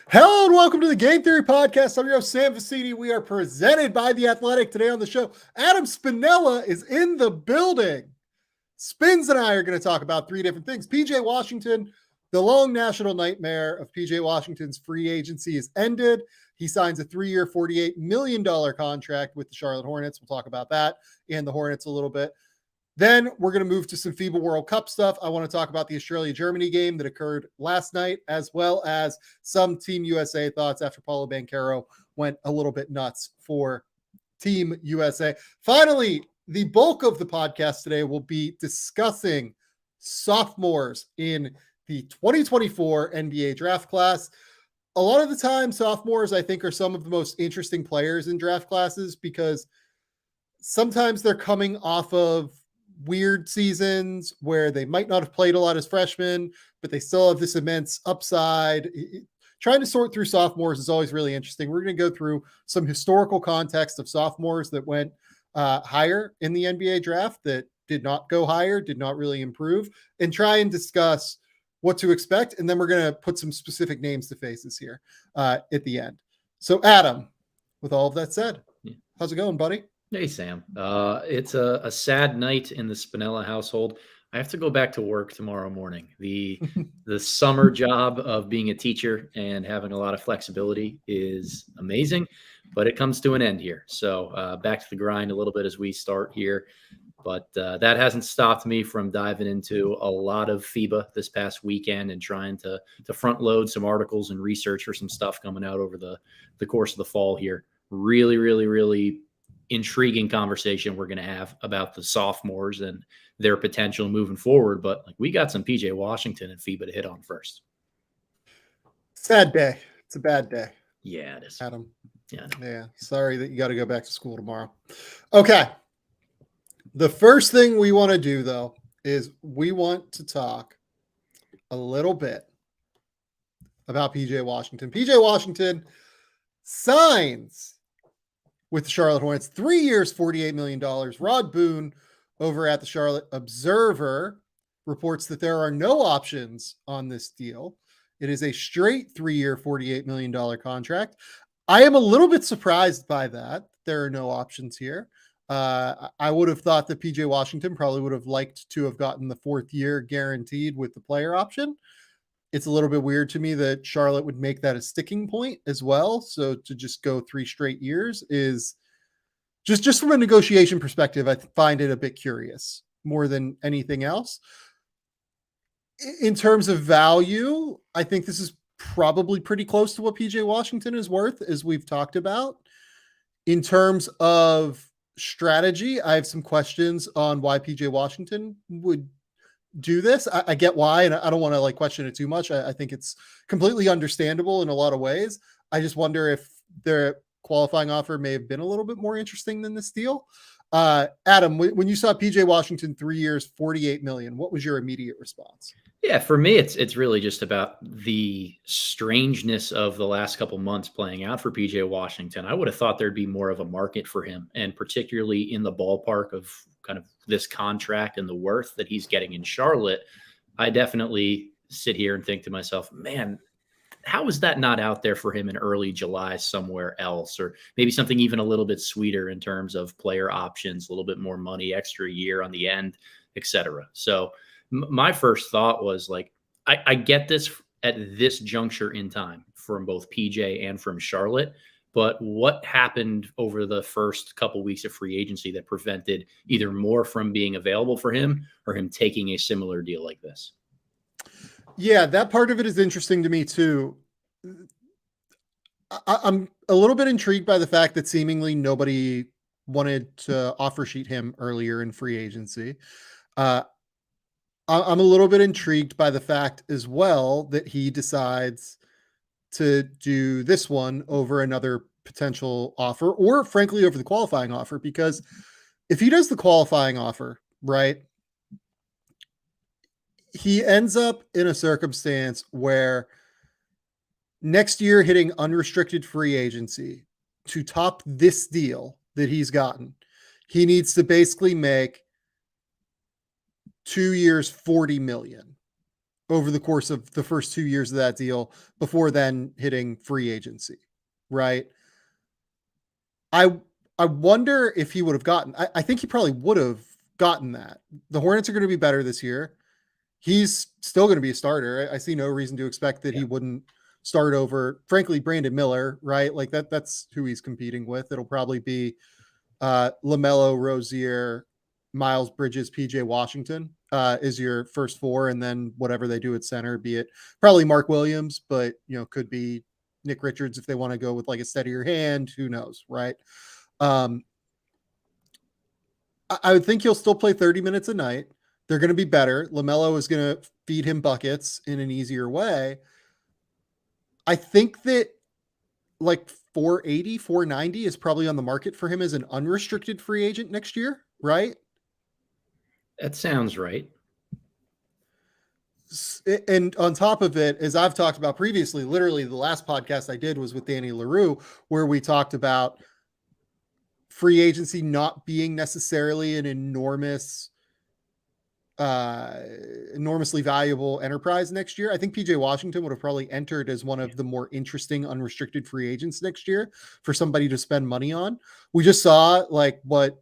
Hello and welcome to the Game Theory Podcast. I'm your host, Sam Vecini. We are presented by The Athletic. Today on the show, Adem Spinella is in the building. Spins and I are going to talk about three different things. PJ Washington, the long national nightmare of PJ Washington's free agency is ended. He signs a 3-year, $48 million contract with the Charlotte Hornets. We'll talk about that and the Hornets a little bit. Then we're going to move to some FIBA World Cup stuff. I want to talk about the Australia-Germany game that occurred last night, as well as some Team USA thoughts after Paulo Banchero went a little bit nuts for Team USA. Finally, the bulk of the podcast today will be discussing sophomores in the 2024 NBA draft class. A lot of the time, sophomores, I think, are some of the most interesting players in draft classes because sometimes they're coming off of weird seasons where they might not have played a lot as freshmen, but they still have this immense upside. Trying to sort through sophomores is always really interesting. We're going to go through some historical context of sophomores that went higher in the NBA draft, that did not go higher, did not really improve, and try and discuss what to expect. And then we're going to put some specific names to faces here at the end. So Adem, with all of that said, how's it going, buddy? Hey, Sam. It's a sad night in the Spinella household. I have to go back to work tomorrow morning. The summer job of being a teacher and having a lot of flexibility is amazing, but it comes to an end here. So back to the grind a little bit as we start here. But that hasn't stopped me from diving into a lot of FIBA this past weekend and trying to front load some articles and research for some stuff coming out over the course of the fall here. Really intriguing conversation we're going to have about the sophomores and their potential moving forward. But we got some PJ Washington and FIBA to hit on first. Sad day. It's a bad day. Yeah, it is. Adem. Yeah. Sorry that you got to go back to school tomorrow. Okay. The first thing we want to do, though, is we want to talk a little bit about PJ Washington. PJ Washington signs with the Charlotte Hornets, 3 years, $48 million. Rod Boone over at the Charlotte Observer reports that there are no options on this deal. It is a straight 3-year, $48 million contract. I am a little bit surprised by that. There are no options here. I would have thought that PJ Washington probably would have liked to have gotten the 4th year guaranteed with the player option. It's a little bit weird to me that Charlotte would make that a sticking point as well. So to just go 3 straight years is just from a negotiation perspective, I find it a bit curious more than anything else. In terms of value, I think this is probably pretty close to what PJ Washington is worth, as we've talked about. In terms of strategy, I have some questions on why PJ Washington would do this. I get why, and I don't want to question it too much. I think it's completely understandable in a lot of ways. I just wonder if their qualifying offer may have been a little bit more interesting than this deal. Adem, when you saw PJ Washington 3 years, $48 million, what was your immediate response? Yeah, for me, it's really just about the strangeness of the last couple months playing out for PJ Washington. I would have thought there'd be more of a market for him, and particularly in the ballpark of kind of this contract and the worth that he's getting in Charlotte. I definitely sit here and think to myself, man, how is that not out there for him in early July somewhere else? Or maybe something even a little bit sweeter in terms of player options, a little bit more money, extra year on the end, etc. So my first thought was I get this at this juncture in time from both PJ and from Charlotte, but what happened over the first couple weeks of free agency that prevented either more from being available for him or him taking a similar deal like this? Yeah, that part of it is interesting to me too. I'm a little bit intrigued by the fact that seemingly nobody wanted to offer sheet him earlier in free agency. I'm a little bit intrigued by the fact as well that he decides to do this one over another potential offer, or frankly over the qualifying offer, because if he does the qualifying offer, right, he ends up in a circumstance where next year hitting unrestricted free agency to top this deal that he's gotten, he needs to basically make 2 years, $40 million. over the course of the first 2 years of that deal before then hitting free agency, right? I wonder if he would have gotten, I think he probably would have gotten that. The Hornets are going to be better this year. He's still going to be a starter. I see no reason to expect that he wouldn't start over, frankly, Brandon Miller, right? Like that's who he's competing with. It'll probably be LaMelo, Rozier, Miles Bridges, PJ Washington is your first four, and then whatever they do at center, be it probably Mark Williams, but could be Nick Richards if they want to go with like a steadier hand. Who knows, right? I would think he'll still play 30 minutes a night. They're going to be better. LaMelo is going to feed him buckets in an easier way. I think that like 480, 490 is probably on the market for him as an unrestricted free agent next year, right? That sounds right. And on top of it, as I've talked about previously, literally the last podcast I did was with Danny LaRue, where we talked about free agency not being necessarily an enormously valuable enterprise next year. I think PJ Washington would have probably entered as one of the more interesting unrestricted free agents next year for somebody to spend money on. We just saw like what,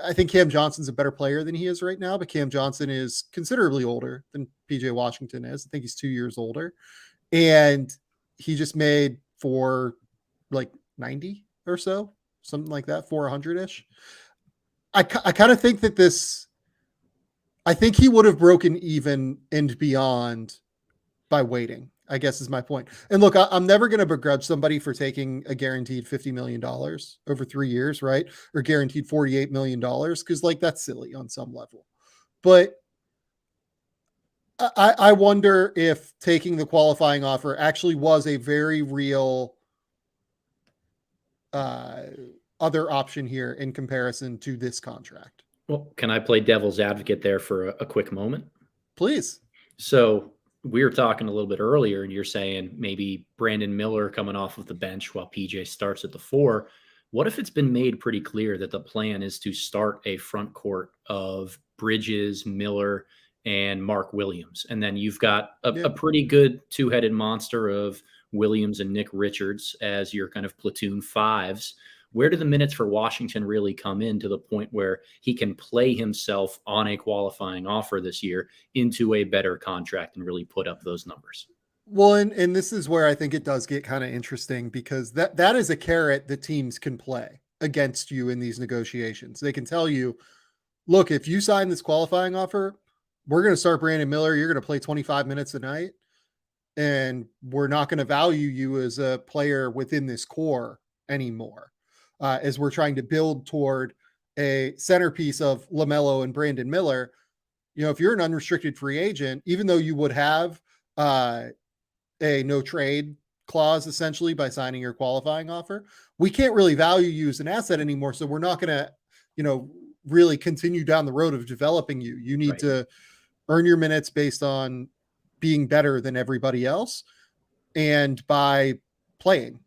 I think Cam Johnson's a better player than he is right now, but Cam Johnson is considerably older than PJ Washington is. I think he's 2 years older, and he just made for like 90 or so, something like that, 400 ish. I kind of think that I think he would have broken even and beyond by waiting, I guess is my point. And look, I'm never going to begrudge somebody for taking a guaranteed $50 million over 3 years, right? Or guaranteed $48 million, because like that's silly on some level. But I wonder if taking the qualifying offer actually was a very real other option here in comparison to this contract. Well, can I play devil's advocate there for a quick moment? Please. So we were talking a little bit earlier, and you're saying maybe Brandon Miller coming off of the bench while PJ starts at the 4. What if it's been made pretty clear that the plan is to start a front court of Bridges, Miller, and Mark Williams? And then you've got a pretty good two-headed monster of Williams and Nick Richards as your kind of platoon fives. Where do the minutes for Washington really come in to the point where he can play himself on a qualifying offer this year into a better contract and really put up those numbers? Well, and this is where I think it does get kind of interesting, because that is a carrot that teams can play against you in these negotiations. They can tell you, look, if you sign this qualifying offer, we're going to start Brandon Miller. You're going to play 25 minutes a night, and we're not going to value you as a player within this core anymore. As we're trying to build toward a centerpiece of LaMelo and Brandon Miller. If you're an unrestricted free agent, even though you would have a no trade clause essentially by signing your qualifying offer, we can't really value you as an asset anymore. So we're not going to, really continue down the road of developing you. You need to earn your minutes based on being better than everybody else and by playing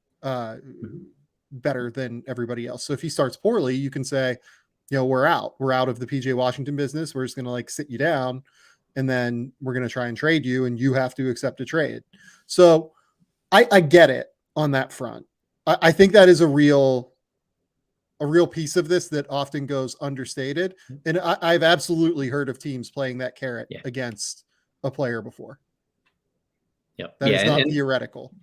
better than everybody else. So if he starts poorly, you can say, we're out of the PJ Washington business. We're just going to like sit you down, and then we're going to try and trade you, and you have to accept a trade. So I get it on that front. I think that is a real piece of this that often goes understated. And I've absolutely heard of teams playing that carrot against a player before. Yep. That is not theoretical.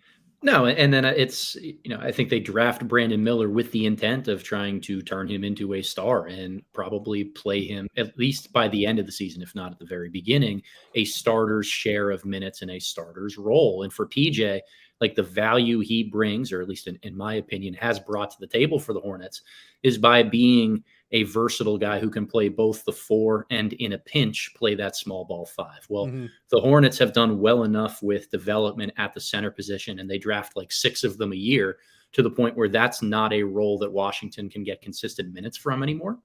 No, and then it's, I think they draft Brandon Miller with the intent of trying to turn him into a star and probably play him, at least by the end of the season, if not at the very beginning, a starter's share of minutes in a starter's role. And for PJ, like the value he brings, or at least in my opinion, has brought to the table for the Hornets, is by being a versatile guy who can play both the 4 and in a pinch play that small ball 5. Well, the Hornets have done well enough with development at the center position, and they draft like 6 of them a year to the point where that's not a role that Washington can get consistent minutes from anymore.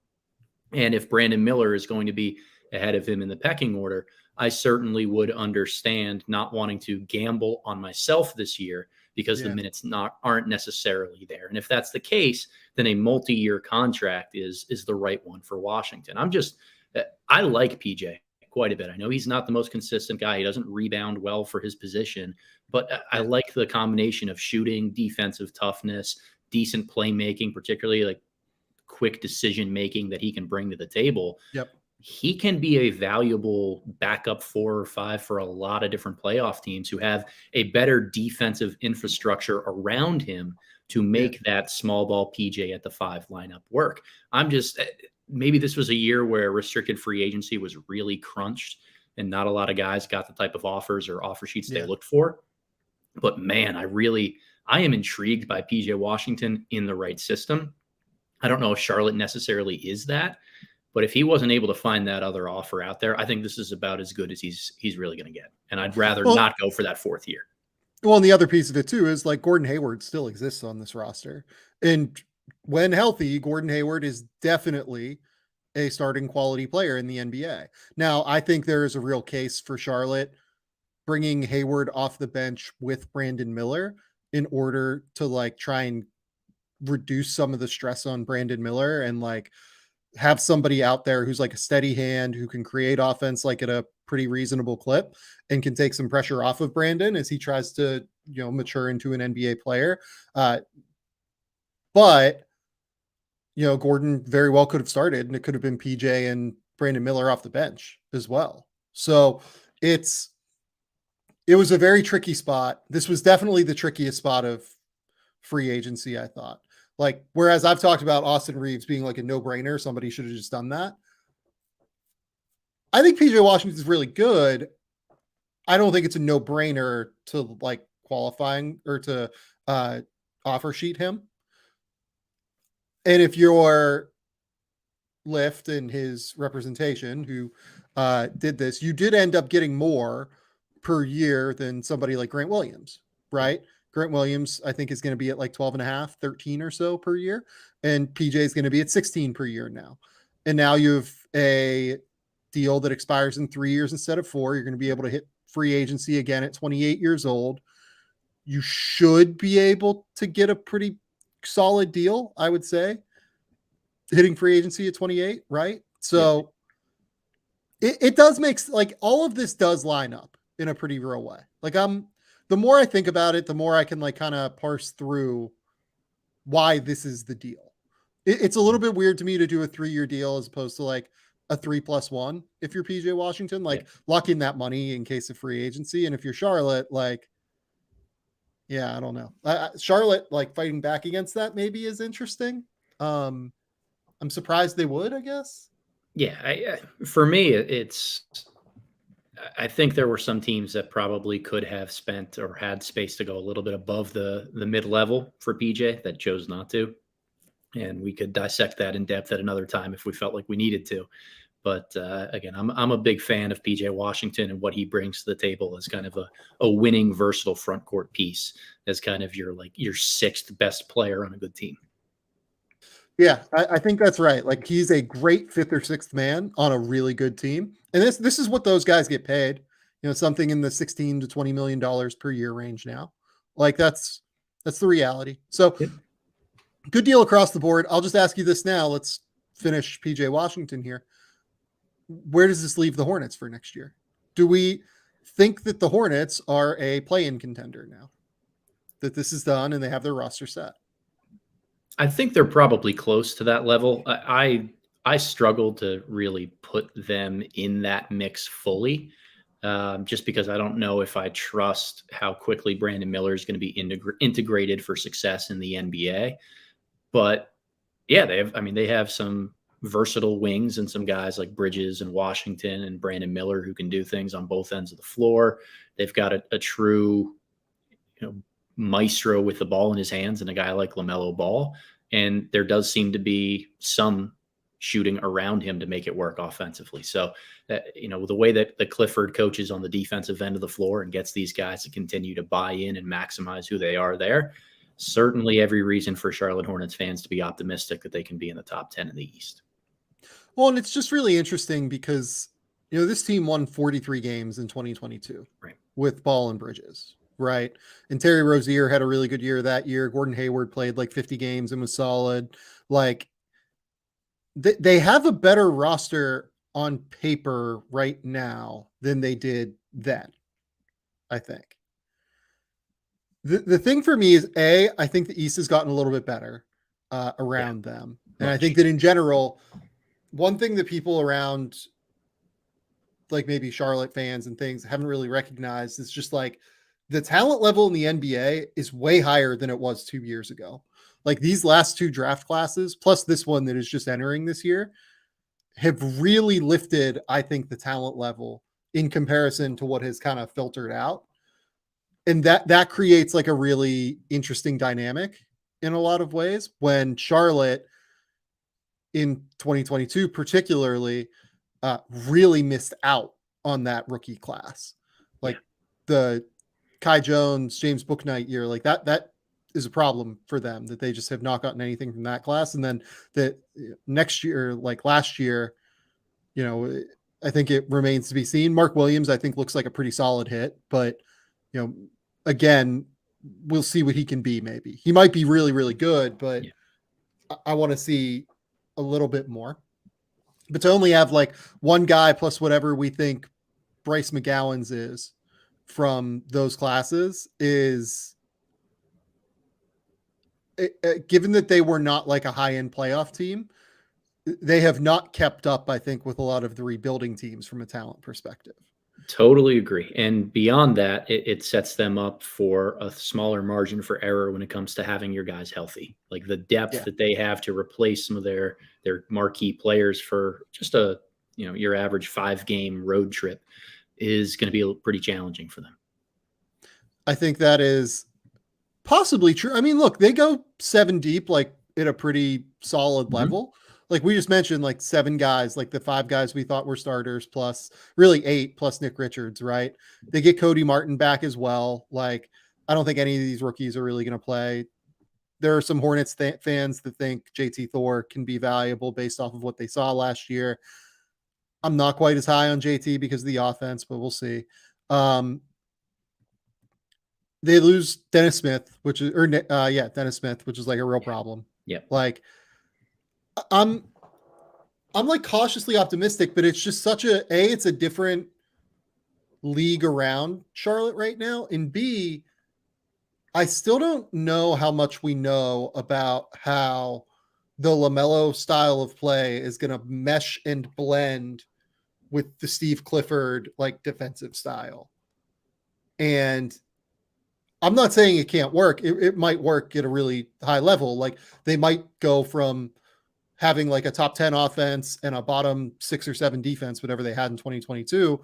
And if Brandon Miller is going to be ahead of him in the pecking order, I certainly would understand not wanting to gamble on myself this year because the minutes aren't necessarily there. And if that's the case, then a multi-year contract is the right one for Washington. I like PJ. quite a bit. I know he's not the most consistent guy. He doesn't rebound well for his position, but I like the combination of shooting, defensive toughness, decent playmaking, particularly like quick decision making that he can bring to the table. Yep. He can be a valuable backup 4 or 5 for a lot of different playoff teams who have a better defensive infrastructure around him to make that small ball PJ at the 5 lineup work. Maybe this was a year where restricted free agency was really crunched and not a lot of guys got the type of offers or offer sheets they looked for. But man, I am intrigued by PJ Washington in the right system. I don't know if Charlotte necessarily is that, but if he wasn't able to find that other offer out there, I think this is about as good as he's really going to get. And I'd rather not go for that 4th year. Well, and the other piece of it too is like Gordon Hayward still exists on this roster. And when healthy, Gordon Hayward is definitely a starting quality player in the NBA. Now, I think there is a real case for Charlotte bringing Hayward off the bench with Brandon Miller in order to like try and reduce some of the stress on Brandon Miller and like have somebody out there who's like a steady hand who can create offense like at a pretty reasonable clip and can take some pressure off of Brandon as he tries to, mature into an NBA player. But Gordon very well could have started and it could have been PJ and Brandon Miller off the bench as well. So it was a very tricky spot. This was definitely the trickiest spot of free agency, I thought. Like, whereas I've talked about Austin Reeves being like a no-brainer, somebody should have just done that. I think PJ Washington is really good. I don't think it's a no-brainer to like qualifying or to offer sheet him. And if you're Lift and his representation who did this, you did end up getting more per year than somebody like Grant Williams, right? Grant Williams, I think, is going to be at like 12 and a half, 13 or so per year. And PJ is going to be at 16 per year now. And now you have a deal that expires in 3 years instead of 4. You're going to be able to hit free agency again at 28 years old. You should be able to get a pretty solid deal, I would say, hitting free agency at 28, right? So it does make like all of this does line up in a pretty real way. Like the more I think about it, the more I can like kind of parse through why this is the deal. It's a little bit weird to me to do a 3-year deal as opposed to like a 3+1. If you're PJ Washington, like lock in that money in case of free agency. And if you're Charlotte, like, I don't know. Charlotte like fighting back against that maybe is interesting. I'm surprised they would, I guess. Yeah. For me, I think there were some teams that probably could have spent or had space to go a little bit above the mid-level for PJ that chose not to. And we could dissect that in depth at another time if we felt like we needed to. But again, I'm a big fan of PJ Washington and what he brings to the table as kind of a winning, versatile front court piece as kind of your 6th best player on a good team. Yeah, I think that's right. Like he's a great 5th or 6th man on a really good team. And this is what those guys get paid, something in the $16 to $20 million per year range now. Like that's the reality. So good deal across the board. I'll just ask you this now. Let's finish PJ Washington here. Where does this leave the Hornets for next year? Do we think that the Hornets are a play-in contender now? That this is done and they have their roster set? I think they're probably close to that level. I struggle to really put them in that mix fully, just because I don't know if I trust how quickly Brandon Miller is going to be integrated for success in the NBA. But yeah, they have some versatile wings and some guys like Bridges and Washington and Brandon Miller who can do things on both ends of the floor. They've got a true, maestro with the ball in his hands and a guy like LaMelo Ball. And there does seem to be some shooting around him to make it work offensively. So, the way that the Clifford coaches on the defensive end of the floor and gets these guys to continue to buy in and maximize who they are there, certainly every reason for Charlotte Hornets fans to be optimistic that they can be in the top 10 in the East. Well, and it's just really interesting because, this team won 43 games in 2022 with Ball and Bridges. Right. And Terry Rozier had a really good year that year. Gordon Hayward played like 50 games and was solid. Like they have a better roster on paper right now than they did then, I think. The thing for me is, I think the East has gotten a little bit better around them. And I think that in general, one thing that people around like maybe Charlotte fans and things haven't really recognized is just like the talent level in the NBA is way higher than it was 2 years ago. Like these last 2 draft classes, plus this one that is just entering this year, have really lifted, I think, the talent level in comparison to what has kind of filtered out. And that creates like a really interesting dynamic in a lot of ways when Charlotte in 2022 particularly really missed out on that rookie class. Like the Kai Jones, James Bouknight year, like that is a problem for them, that they just have not gotten anything from that class. And then the next year, like last year, you know, I think it remains to be seen. Mark Williams, I think, looks like a pretty solid hit, but you know, again, we'll see what he can be. Maybe he might be really, really good, but I want to see a little bit more. But to only have like one guy plus whatever we think Bryce McGowan's is from those classes is, given that they were not like a high-end playoff team, they have not kept up, I think, with a lot of the rebuilding teams from a talent perspective. Totally agree. And beyond that, it sets them up for a smaller margin for error when it comes to having your guys healthy. Like the depth that they have to replace some of their marquee players for just your average 5-game road trip is going to be pretty challenging for them. I think that is possibly true. I mean, look, they go 7 deep, like at a pretty solid level. Like we just mentioned, like 7 guys, like the 5 guys we thought were starters, plus really 8 plus Nick Richards, right? They get Cody Martin back as well. Like, I don't think any of these rookies are really going to play. There are some Hornets fans that think JT Thor can be valuable based off of what they saw last year. I'm not quite as high on JT because of the offense, but we'll see. They lose Dennis Smith, Dennis Smith, which is like a real problem. Yeah. Like, I'm like cautiously optimistic, but it's just such it's a different league around Charlotte right now. And B, I still don't know how much we know about how the LaMelo style of play is going to mesh and blend with the Steve Clifford like defensive style. And I'm not saying it can't work. It might work at a really high level. Like they might go from having like a top 10 offense and a bottom 6 or 7 defense, whatever they had in 2022,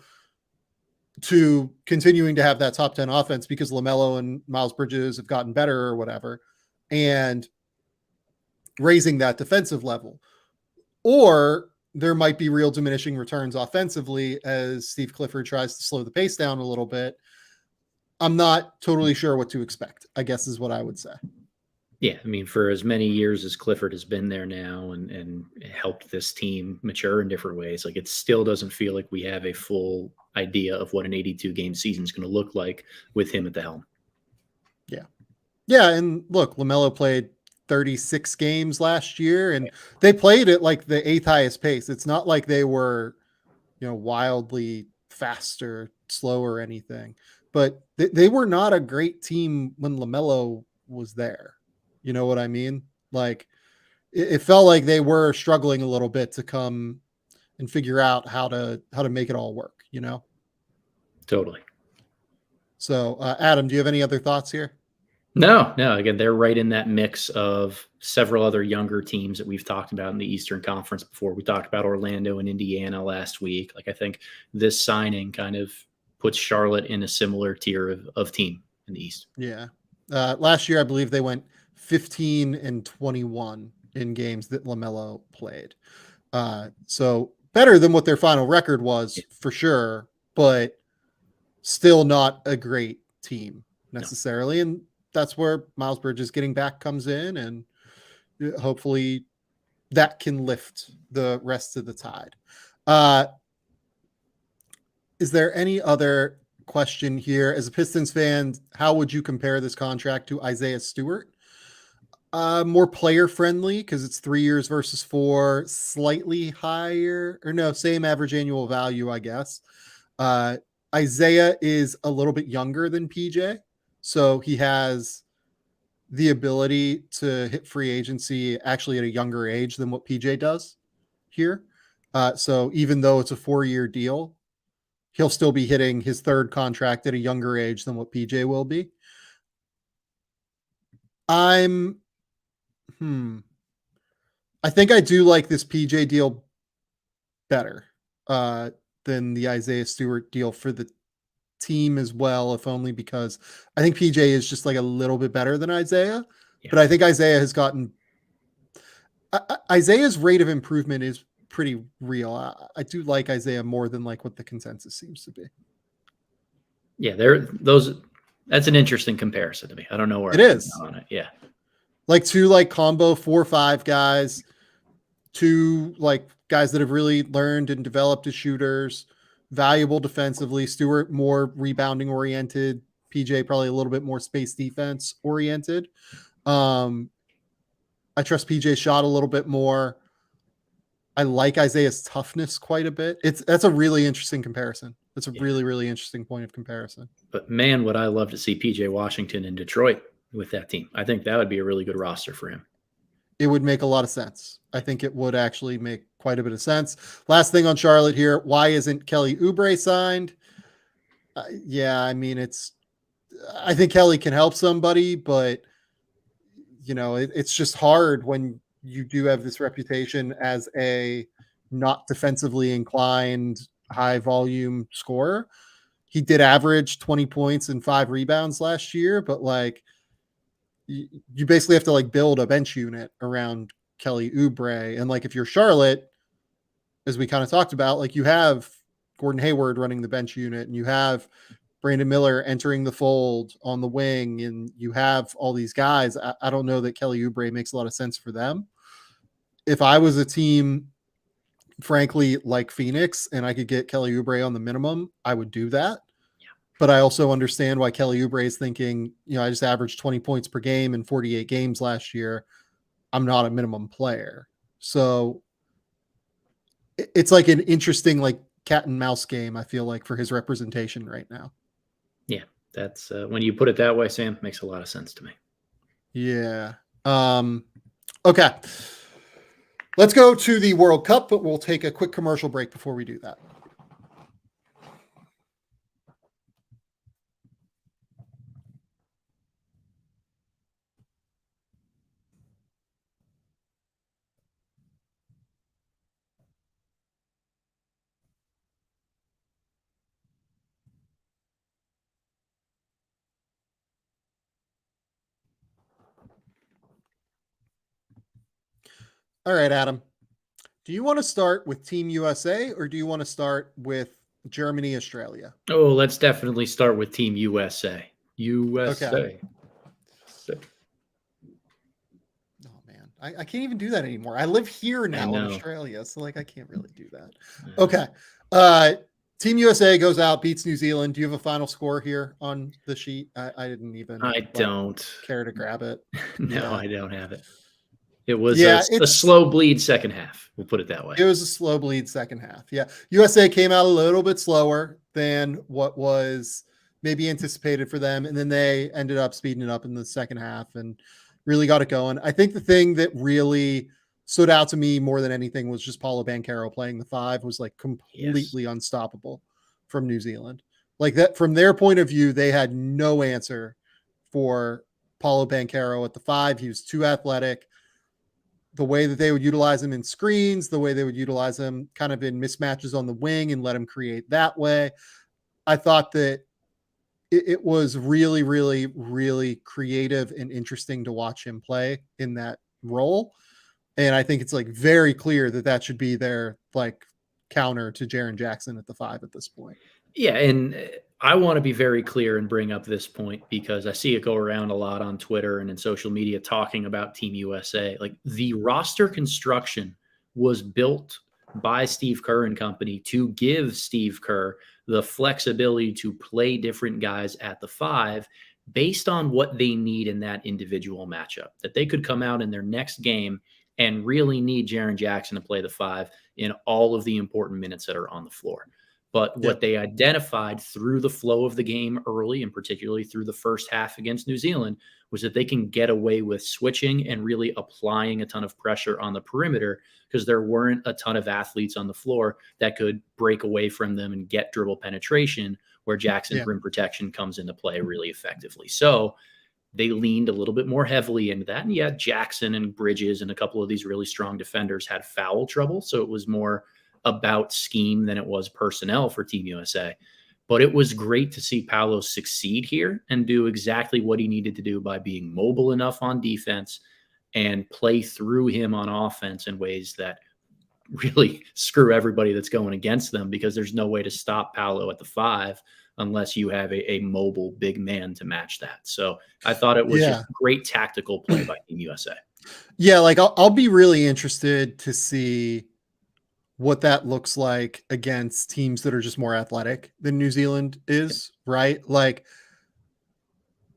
to continuing to have that top 10 offense because LaMelo and Miles Bridges have gotten better or whatever, and raising that defensive level. Or there might be real diminishing returns offensively as Steve Clifford tries to slow the pace down a little bit. I'm not totally sure what to expect, I guess is what I would say. Yeah, I mean, for as many years as Clifford has been there now and helped this team mature in different ways, like it still doesn't feel like we have a full idea of what an 82-game season is going to look like with him at the helm. Yeah. Yeah, and look, LaMelo played 36 games last year, and they played at like the 8th highest pace. It's not like they were, wildly fast or slow or anything, but they were not a great team when LaMelo was there. You know what I mean? Like it felt like they were struggling a little bit to come and figure out how to make it all work, Totally. So, Adam, do you have any other thoughts here? No. Again, they're right in that mix of several other younger teams that we've talked about in the Eastern Conference before. We talked about Orlando and Indiana last week. Like I think this signing kind of puts Charlotte in a similar tier of team in the East. Yeah. Last year, I believe they went 15-21 in games that LaMelo played. So better than what their final record was for sure, but still not a great team necessarily. No. And that's where Miles Bridges getting back comes in, and hopefully that can lift the rest of the tide. Is there any other question here? As a Pistons fan, how would you compare this contract to Isaiah Stewart? More player friendly because it's 3 years versus 4, slightly higher, or no, same average annual value, I guess. Isaiah is a little bit younger than PJ, so he has the ability to hit free agency actually at a younger age than what PJ does here. So even though it's a 4-year deal, he'll still be hitting his third contract at a younger age than what PJ will be. I think I do like this PJ deal better than the Isaiah Stewart deal for the team as well, if only because I think PJ is just like a little bit better than Isaiah. Yeah. But I think Isaiah has gotten Isaiah's rate of improvement is pretty real. I do like Isaiah more than like what the consensus seems to be. Yeah, that's an interesting comparison to me. I don't know where it is on it. Yeah. Like two like combo 4-5 guys, two like guys that have really learned and developed as shooters, valuable defensively. Stewart more rebounding oriented, PJ probably a little bit more space defense oriented. I trust PJ's shot a little bit more. I like Isaiah's toughness quite a bit. That's a really interesting comparison. That's a really, really interesting point of comparison. But man, would I love to see PJ Washington in Detroit with that team. I think that would be a really good roster for him. It would make a lot of sense. I think it would actually make quite a bit of sense. Last thing on Charlotte here. Why isn't Kelly Oubre signed? Yeah, I mean, I think Kelly can help somebody, but you know, it's just hard when you do have this reputation as a not defensively inclined, high volume scorer. He did average 20 points and 5 rebounds last year, but like you basically have to like build a bench unit around Kelly Oubre. And like, if you're Charlotte, as we kind of talked about, like you have Gordon Hayward running the bench unit and you have Brandon Miller entering the fold on the wing, and you have all these guys. I don't know that Kelly Oubre makes a lot of sense for them. If I was a team, frankly, like Phoenix, and I could get Kelly Oubre on the minimum, I would do that. Yeah. But I also understand why Kelly Oubre is thinking, you know, I just averaged 20 points per game in 48 games last year. I'm not a minimum player. So it's like an interesting, like cat and mouse game, I feel like, for his representation right now. Yeah, that's when you put it that way, Sam, makes a lot of sense to me. Yeah. Okay. Let's go to the World Cup, but we'll take a quick commercial break before we do that. All right, Adam. Do you want to start with Team USA or do you want to start with Germany, Australia? Oh, let's definitely start with Team USA. USA. Okay. Oh, man. I can't even do that anymore. I live here now in Australia, so like I can't really do that. Okay. Team USA goes out, beats New Zealand. Do you have a final score here on the sheet? I didn't even don't care to grab it. No, I don't have it. It was a slow bleed second half. We'll put it that way. It was a slow bleed second half. Yeah. USA came out a little bit slower than what was maybe anticipated for them. And then they ended up speeding it up in the second half and really got it going. I think the thing that really stood out to me more than anything was just Paolo Banchero playing the 5 was like completely unstoppable from New Zealand. Like that, from their point of view, they had no answer for Paolo Banchero at the 5. He was too athletic. The way that they would utilize him in screens, the way they would utilize him kind of in mismatches on the wing and let him create that way. I thought that it was really, really, really creative and interesting to watch him play in that role. And I think it's like very clear that that should be their like counter to Jaren Jackson at the 5 at this point. Yeah. And I want to be very clear and bring up this point because I see it go around a lot on Twitter and in social media talking about Team USA. Like the roster construction was built by Steve Kerr and company to give Steve Kerr the flexibility to play different guys at the 5 based on what they need in that individual matchup, that they could come out in their next game and really need Jaren Jackson to play the 5 in all of the important minutes that are on the floor. But what they identified through the flow of the game early, and particularly through the first half against New Zealand, was that they can get away with switching and really applying a ton of pressure on the perimeter because there weren't a ton of athletes on the floor that could break away from them and get dribble penetration, where Jackson's rim protection comes into play really effectively. So they leaned a little bit more heavily into that. And yeah, Jackson and Bridges and a couple of these really strong defenders had foul trouble. So it was more about scheme than it was personnel for Team USA. But it was great to see Paolo succeed here and do exactly what he needed to do by being mobile enough on defense and play through him on offense in ways that really screw everybody that's going against them, because there's no way to stop Paolo at the 5 unless you have a mobile big man to match that. So I thought it was just great tactical play by Team USA. Yeah, like I'll be really interested to see what that looks like against teams that are just more athletic than New Zealand is, right? Like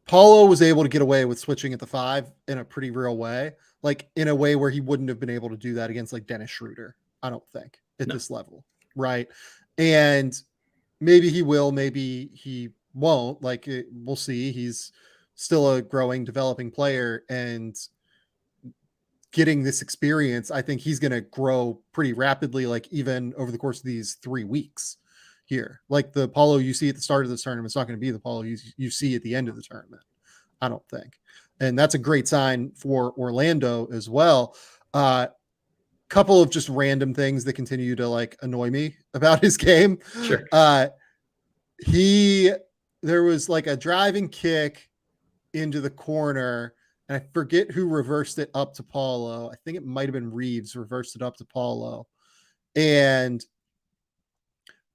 Paulo was able to get away with switching at the 5 in a pretty real way, like in a way where he wouldn't have been able to do that against like Dennis Schroeder, I don't think, at this level, right? And maybe he will, maybe he won't. Like we'll see. He's still a growing, developing player, and getting this experience, I think he's going to grow pretty rapidly, like even over the course of these 3 weeks here. Like the Paulo you see at the start of this tournament, it's not going to be the Paulo you see at the end of the tournament, I don't think. And that's a great sign for Orlando as well. Couple of just random things that continue to like annoy me about his game. Sure. There was like a driving kick into the corner, and I forget who reversed it up to Paulo. I think it might have been Reeves reversed it up to Paulo. And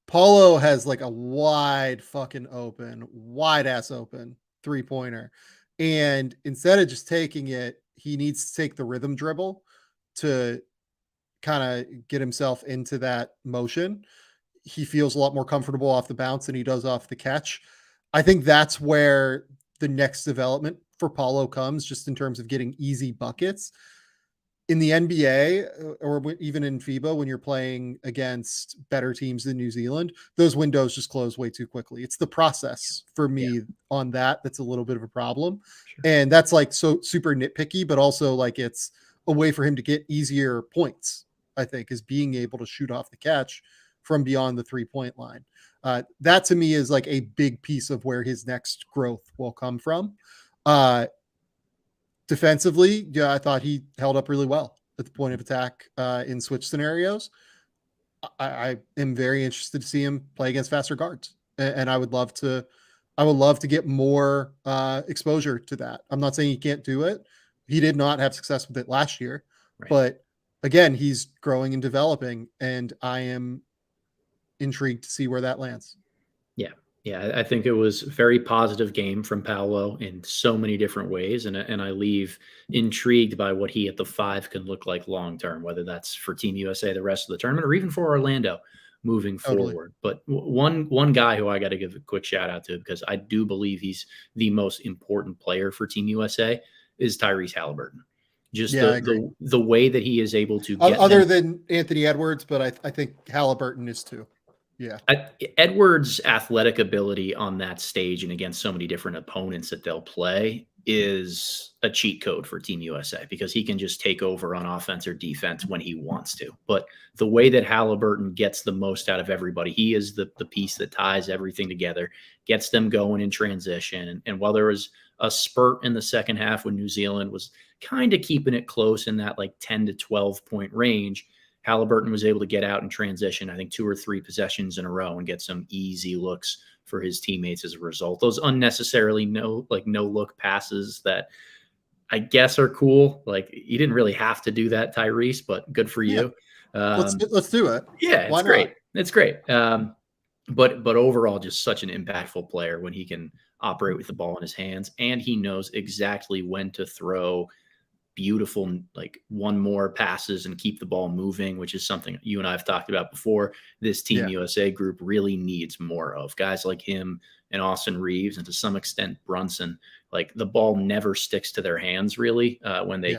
Paulo has like a wide ass open 3-pointer. And instead of just taking it, he needs to take the rhythm dribble to kind of get himself into that motion. He feels a lot more comfortable off the bounce than he does off the catch. I think that's where the next development for Paulo comes, just in terms of getting easy buckets. In the NBA or even in FIBA, when you're playing against better teams than New Zealand, those windows just close way too quickly. It's the process for me on that's a little bit of a problem. Sure. And that's like so super nitpicky, but also like it's a way for him to get easier points, I think, is being able to shoot off the catch from beyond the 3-point line. That to me is like a big piece of where his next growth will come from. Defensively, I thought he held up really well at the point of attack in switch scenarios. I am very interested to see him play against faster guards, and I would love to get more exposure to that. I'm not saying he can't do it. He did not have success with it last year, but again, he's growing and developing, and I am intrigued to see where that lands. Yeah, I think it was a very positive game from Paolo in so many different ways, and I leave intrigued by what he at the 5 can look like long term, whether that's for Team USA the rest of the tournament or even for Orlando moving forward. But one guy who I got to give a quick shout out to, because I do believe he's the most important player for Team USA, is Tyrese Halliburton. Just the way that he is able to get other than Anthony Edwards, but I think Halliburton is too. Yeah. Edwards' athletic ability on that stage and against so many different opponents that they'll play is a cheat code for Team USA, because he can just take over on offense or defense when he wants to. But the way that Halliburton gets the most out of everybody, he is the piece that ties everything together, gets them going in transition. And while there was a spurt in the second half when New Zealand was kind of keeping it close in that like 10 to 12 point range, Halliburton was able to get out and transition, I think 2 or 3 possessions in a row, and get some easy looks for his teammates as a result. Those unnecessarily no look passes that I guess are cool. Like, you didn't really have to do that, Tyrese, but good for you. Let's do it. Yeah, it's great. It's great. But overall, just such an impactful player when he can operate with the ball in his hands, and he knows exactly when to throw beautiful, like, one more passes and keep the ball moving, which is something you and I have talked about before. This Team USA group really needs more of guys like him and Austin Reeves and to some extent Brunson, like the ball never sticks to their hands really when they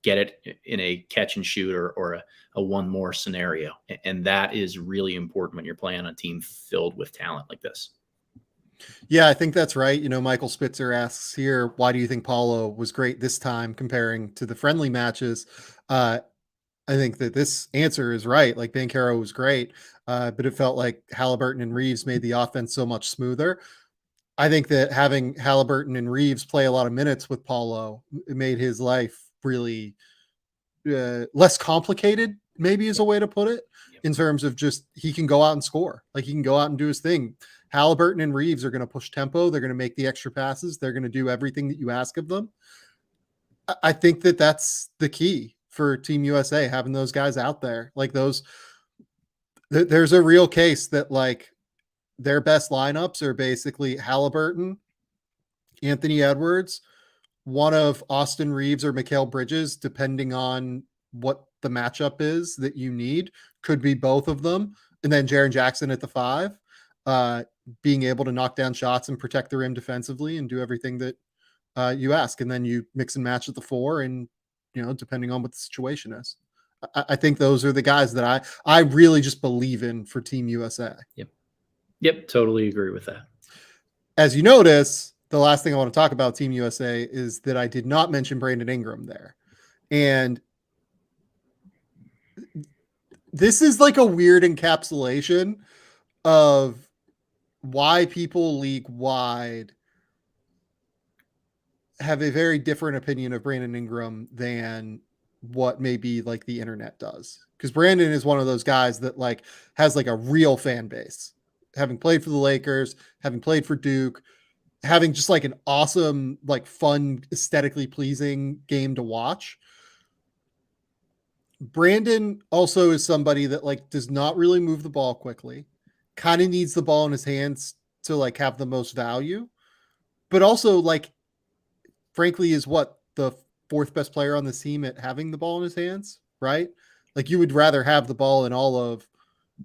get it in a catch and shoot or a one more scenario. And that is really important when you're playing on a team filled with talent like this. Yeah, I think that's right. Michael Spitzer asks here, why do you think Paulo was great this time comparing to the friendly matches? I think that this answer is right. Like Banchero was great, but it felt like Halliburton and Reeves made the offense so much smoother. I think that having Halliburton and Reeves play a lot of minutes with Paulo, it made his life really less complicated, maybe is a way to put it, in terms of just he can go out and score. Like he can go out and do his thing. Halliburton and Reeves are going to push tempo. They're going to make the extra passes. They're going to do everything that you ask of them. I think that that's the key for Team USA, having those guys out there. Like those, there's a real case that like their best lineups are basically Halliburton, Anthony Edwards, one of Austin Reeves or Mikal Bridges, depending on what the matchup is that you need. Could be both of them. And then Jaren Jackson at the 5, being able to knock down shots and protect the rim defensively and do everything that you ask. And then you mix and match at the 4 and, depending on what the situation is. I think those are the guys that I really just believe in for Team USA. Yep. Totally agree with that. As you notice, the last thing I want to talk about Team USA is that I did not mention Brandon Ingram there. And this is like a weird encapsulation of why people league-wide have a very different opinion of Brandon Ingram than what maybe like the internet does. Because Brandon is one of those guys that like has like a real fan base, having played for the Lakers, having played for Duke, having just like an awesome, like fun, aesthetically pleasing game to watch. Brandon also is somebody that like does not really move the ball quickly, kind of needs the ball in his hands to like have the most value, but also like frankly is what the 4th best player on the team at having the ball in his hands, right? Like you would rather have the ball in all of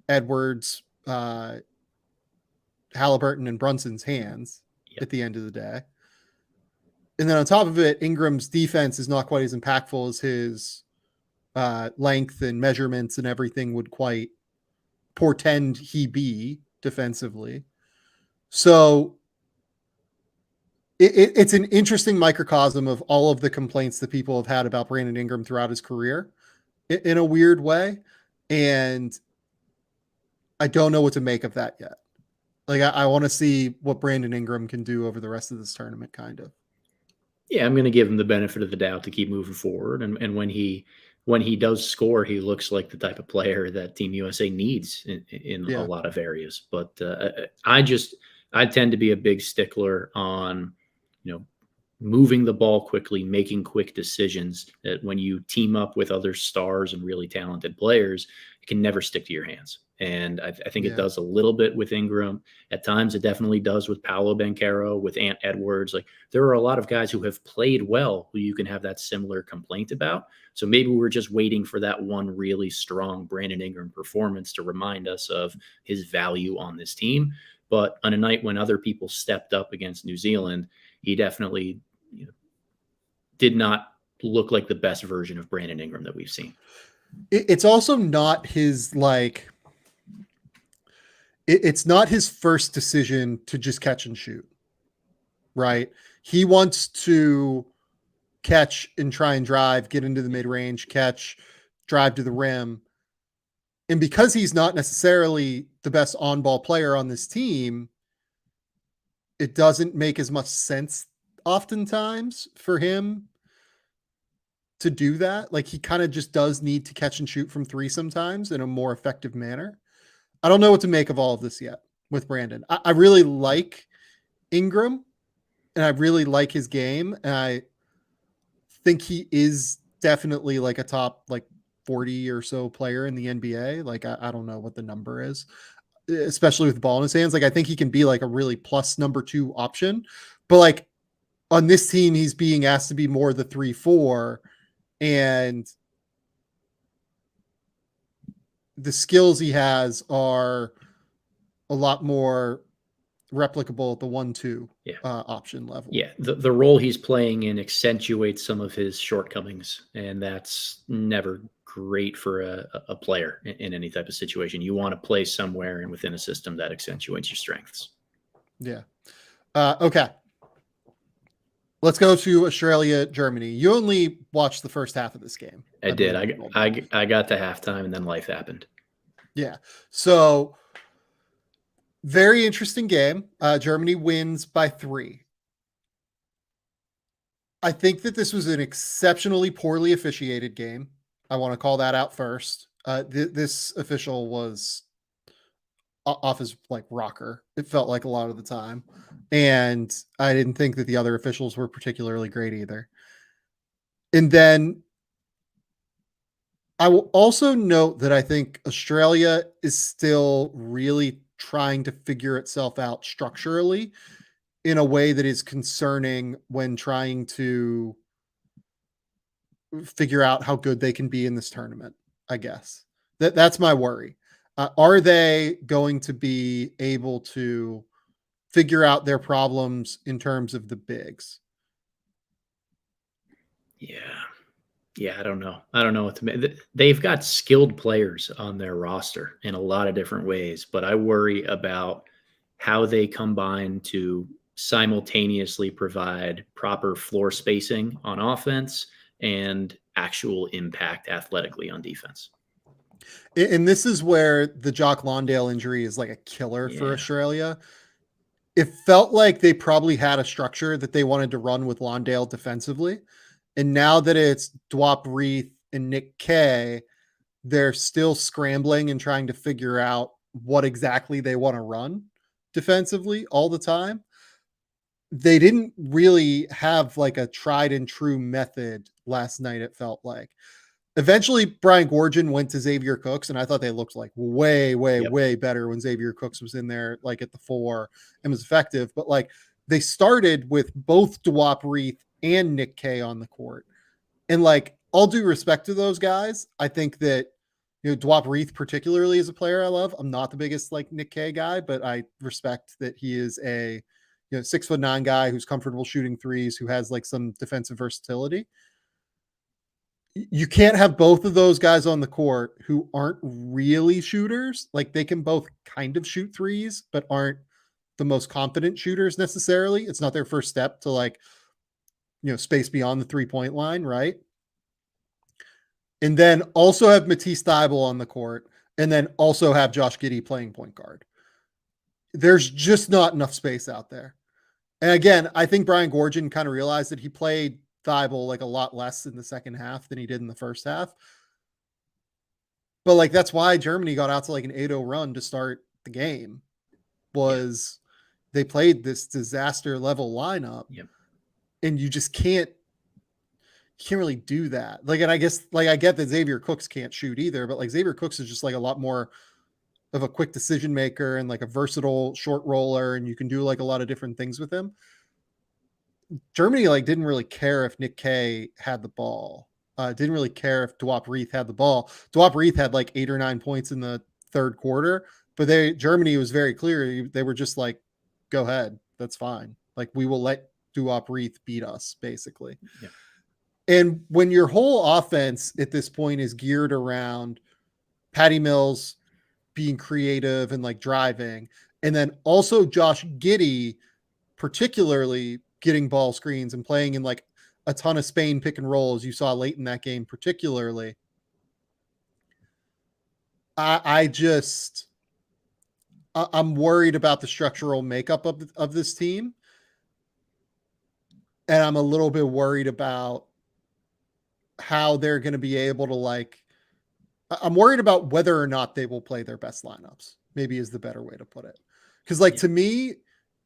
Edwards, Halliburton and Brunson's hands at the end of the day. And then on top of it, Ingram's defense is not quite as impactful as his length and measurements and everything would quite portend he be defensively. So it's an interesting microcosm of all of the complaints that people have had about Brandon Ingram throughout his career in a weird way. And I don't know what to make of that yet. Like I want to see what Brandon Ingram can do over the rest of this tournament, kind of. Yeah, I'm going to give him the benefit of the doubt to keep moving forward. And when he does score, he looks like the type of player that Team USA needs in a lot of areas. But I tend to be a big stickler on, moving the ball quickly, making quick decisions. That when you team up with other stars and really talented players, it can never stick to your hands. And I think it does a little bit with Ingram. At times, it definitely does with Paolo Banchero, with Ant Edwards. Like there are a lot of guys who have played well who you can have that similar complaint about. So maybe we're just waiting for that one really strong Brandon Ingram performance to remind us of his value on this team. But on a night when other people stepped up against New Zealand, he definitely did not look like the best version of Brandon Ingram that we've seen. It's also not his like. It's not his first decision to just catch and shoot, right? He wants to catch and try and drive, get into the mid-range, catch, drive to the rim. And because he's not necessarily the best on-ball player on this team, it doesn't make as much sense oftentimes for him to do that. Like he kind of just does need to catch and shoot from 3 sometimes in a more effective manner. I don't know what to make of all of this yet with Brandon. I really like Ingram and I really like his game. And I think he is definitely like a top like 40 or so player in the NBA. Like, I don't know what the number is, especially with the ball in his hands. Like, I think he can be like a really plus number 2 option, but like on this team, he's being asked to be more the 3-4, and the skills he has are a lot more replicable at the 1-2 Yeah. option level. Yeah, the role he's playing in accentuates some of his shortcomings, and that's never great for a player in any type of situation. You want to play somewhere and within a system that accentuates your strengths. Yeah. Okay. Let's go to Australia, Germany. You only watched the first half of this game. I did. I got to halftime, and then life happened. Yeah. So very interesting game. Germany wins by 3. I think that this was an exceptionally poorly officiated game. I want to call that out first. This official was off his like rocker. It felt like a lot of the time. And I didn't think that the other officials were particularly great either. And then I will also note that I think Australia is still really trying to figure itself out structurally in a way that is concerning when trying to figure out how good they can be in this tournament, I guess. That's my worry. Are they going to be able to figure out their problems in terms of the bigs? Yeah, I don't know. I don't know what to make. They've got skilled players on their roster in a lot of different ways, but I worry about how they combine to simultaneously provide proper floor spacing on offense and actual impact athletically on defense. And this is where the Jock Lawndale injury is like a killer for Australia. It felt like they probably had a structure that they wanted to run with Lawndale defensively. And now that it's Dwap Reith and Nick Kay, they're still scrambling and trying to figure out what exactly they want to run defensively all the time. They didn't really have like a tried and true method last night, it felt like. Eventually, Brian Goorjian went to Xavier Cooks, and I thought they looked like way better when Xavier Cooks was in there, like at the 4 and was effective. But like they started with both Dwap Reith and Nick Kay on the court. And like all due respect to those guys, I think that Dwap Reith particularly is a player I love. I'm not the biggest like Nick Kay guy, but I respect that he is a 6'9" guy who's comfortable shooting threes, who has like some defensive versatility. You can't have both of those guys on the court who aren't really shooters. Like they can both kind of shoot threes, but aren't the most confident shooters necessarily. It's not their first step to like, space beyond the 3-point line, right? And then also have Matisse Thybulle on the court, and then also have Josh Giddey playing point guard. There's just not enough space out there. And again, I think Brian Goorjian kind of realized that he played Thybulle like a lot less in the second half than he did in the first half. But like that's why Germany got out to like an 8-0 run to start the game, was they played this disaster level lineup. Yep. And you just can't really do that. Like, and I guess like I get that Xavier Cooks can't shoot either, but like Xavier Cooks is just like a lot more of a quick decision maker and like a versatile short roller, and you can do like a lot of different things with him. Germany like didn't really care if Nick Kay had the ball. Didn't really care if Dwap Reith had the ball. Dwap Reith had like 8 or 9 points in the third quarter, but Germany was very clear. They were just like, go ahead. That's fine. Like we will let Dwap Reith beat us basically. Yeah. And when your whole offense at this point is geared around Patty Mills being creative and like driving, and then also Josh Giddey particularly getting ball screens and playing in like a ton of Spain pick and roll, as you saw late in that game particularly, I'm worried about the structural makeup of this team. And I'm a little bit worried about how they're going to be able to I'm worried about whether or not they will play their best lineups, maybe is the better way to put it. Because to me,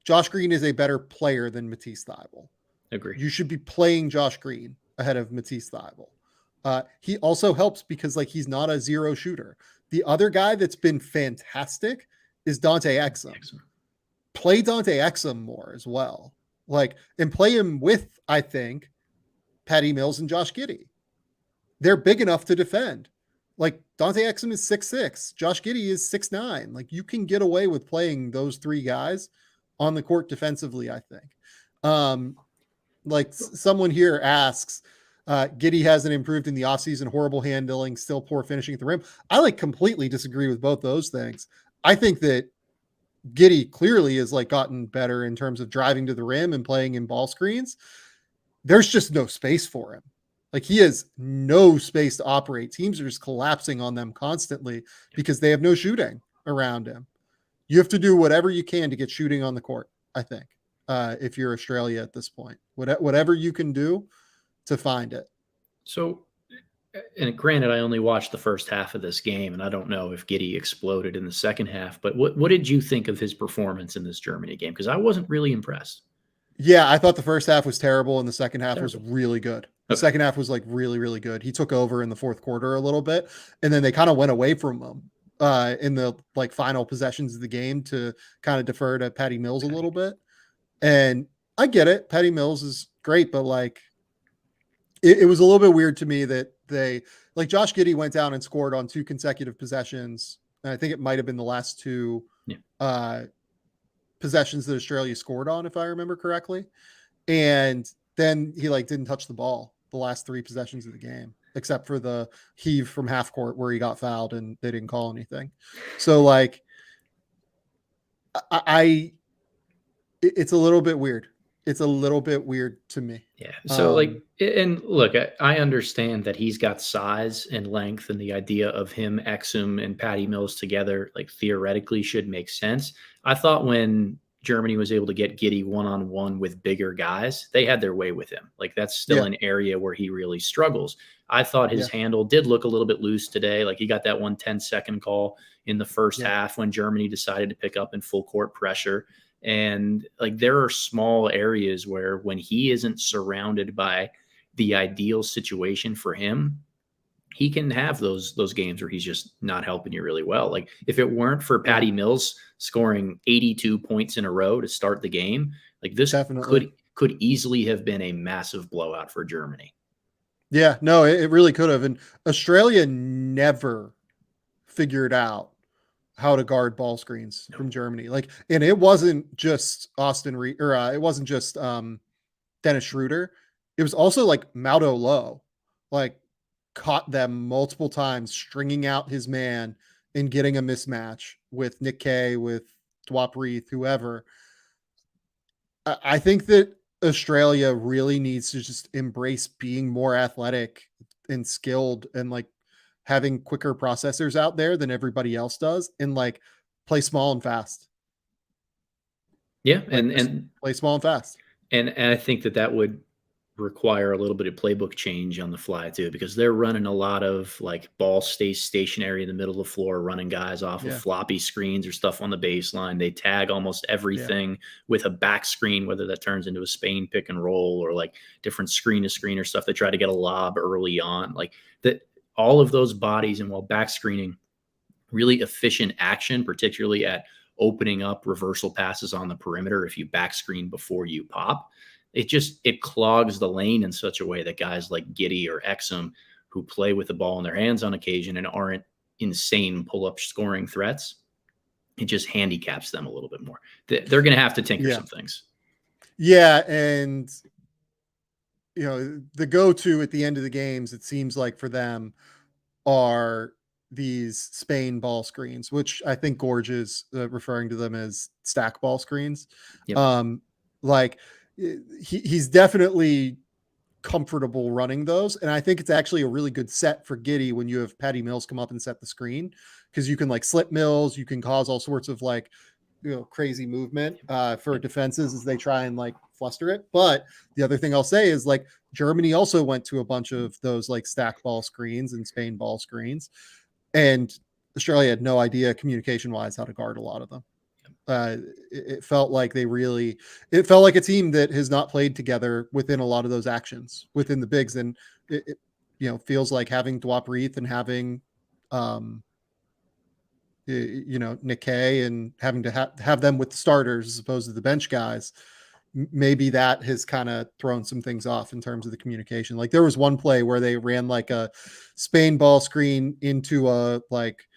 Josh Green is a better player than Matisse Thybulle. Agree. You should be playing Josh Green ahead of Matisse Thybulle. He also helps because he's not a zero shooter. The other guy that's been fantastic is Dante Exum. Play Dante Exum more as well. And play him with, I think, Patty Mills and Josh Giddey. They're big enough to defend. Dante Exum is 6'6". Josh Giddey is 6'9". You can get away with playing those 3 guys on the court defensively, I think. Like someone here asks, Giddey hasn't improved in the offseason, horrible handling, still poor finishing at the rim. I like completely disagree with both those things. I think that Giddey clearly has like gotten better in terms of driving to the rim and playing in ball screens. There's just no space for him. Like he has no space to operate. Teams are just collapsing on them constantly because they have no shooting around him. You have to do whatever you can to get shooting on the court, I think, if you're Australia at this point. Whatever you can do to find it. So, and granted, I only watched the first half of this game, and I don't know if Giddey exploded in the second half, but what did you think of his performance in this Germany game? Because I wasn't really impressed. Yeah, I thought the first half was terrible, and the second half was really good. The Okay. second half was like really, really good. He took over in the fourth quarter a little bit, and then they kind of went away from him in the like final possessions of the game to kind of defer to Patty Mills a little bit. And I get it. Patty Mills is great, but like it was a little bit weird to me that they like Josh Giddey went down and scored on 2 consecutive possessions. And I think it might have been the last 2 possessions that Australia scored on, if I remember correctly. And then he like didn't touch the ball the last 3 possessions of the game, except for the heave from half court where he got fouled and they didn't call anything. So like, it's a little bit weird. It's a little bit weird to me. Yeah. So like, and look, I understand that he's got size and length, and the idea of him, Exum, and Patty Mills together, like theoretically should make sense. I thought when Germany was able to get Giddey one-on-one with bigger guys, they had their way with him. Like that's still an area where he really struggles. I thought his handle did look a little bit loose today. Like he got that 1 10-second call in the first half when Germany decided to pick up in full court pressure. And like there are small areas where when he isn't surrounded by the ideal situation for him, he can have those games where he's just not helping you really well. Like if it weren't for Patty Mills scoring 82 points in a row to start the game, like this could easily have been a massive blowout for Germany. Yeah, no, it really could have. And Australia never figured out how to guard ball screens from Germany. Like, and it wasn't just it wasn't just Dennis Schroeder. It was also like Maudo Lowe, like caught them multiple times, stringing out his man and getting a mismatch with Nick Kay, with Dwap Reith, whoever. I think that Australia really needs to just embrace being more athletic and skilled and like having quicker processors out there than everybody else does, and like play small and fast. Yeah. Like, and play small and fast. And I think that would require a little bit of playbook change on the fly too, because they're running a lot of like ball stays stationary in the middle of the floor, running guys off of floppy screens or stuff on the baseline. They tag almost everything with a back screen, whether that turns into a Spain pick and roll or like different screen to screen or stuff. They try to get a lob early on, like that. All of those bodies, and while back screening, really efficient action, particularly at opening up reversal passes on the perimeter. If you back screen before you pop, it clogs the lane in such a way that guys like Giddey or Exum, who play with the ball in their hands on occasion and aren't insane pull-up scoring threats, it just handicaps them a little bit more. They're going to have to tinker some things. Yeah, and you know, the go-to at the end of the games, it seems like for them, are these Spain ball screens, which I think Gorge is referring to them as stack ball screens. Like he's definitely comfortable running those. And I think it's actually a really good set for Giddey when you have Patty Mills come up and set the screen, because you can like slip Mills, you can cause all sorts of like, you know, crazy movement for defenses as they try and like fluster it. But the other thing I'll say is like Germany also went to a bunch of those like stack ball screens and Spain ball screens, and Australia had no idea communication wise how to guard a lot of them. It felt like it felt like a team that has not played together within a lot of those actions within the bigs. And it you know, feels like having Dwap Reith and having, you know, Nick Kay and having to have them with the starters as opposed to the bench guys, maybe that has kind of thrown some things off in terms of the communication. Like there was one play where they ran like a Spain ball screen into a like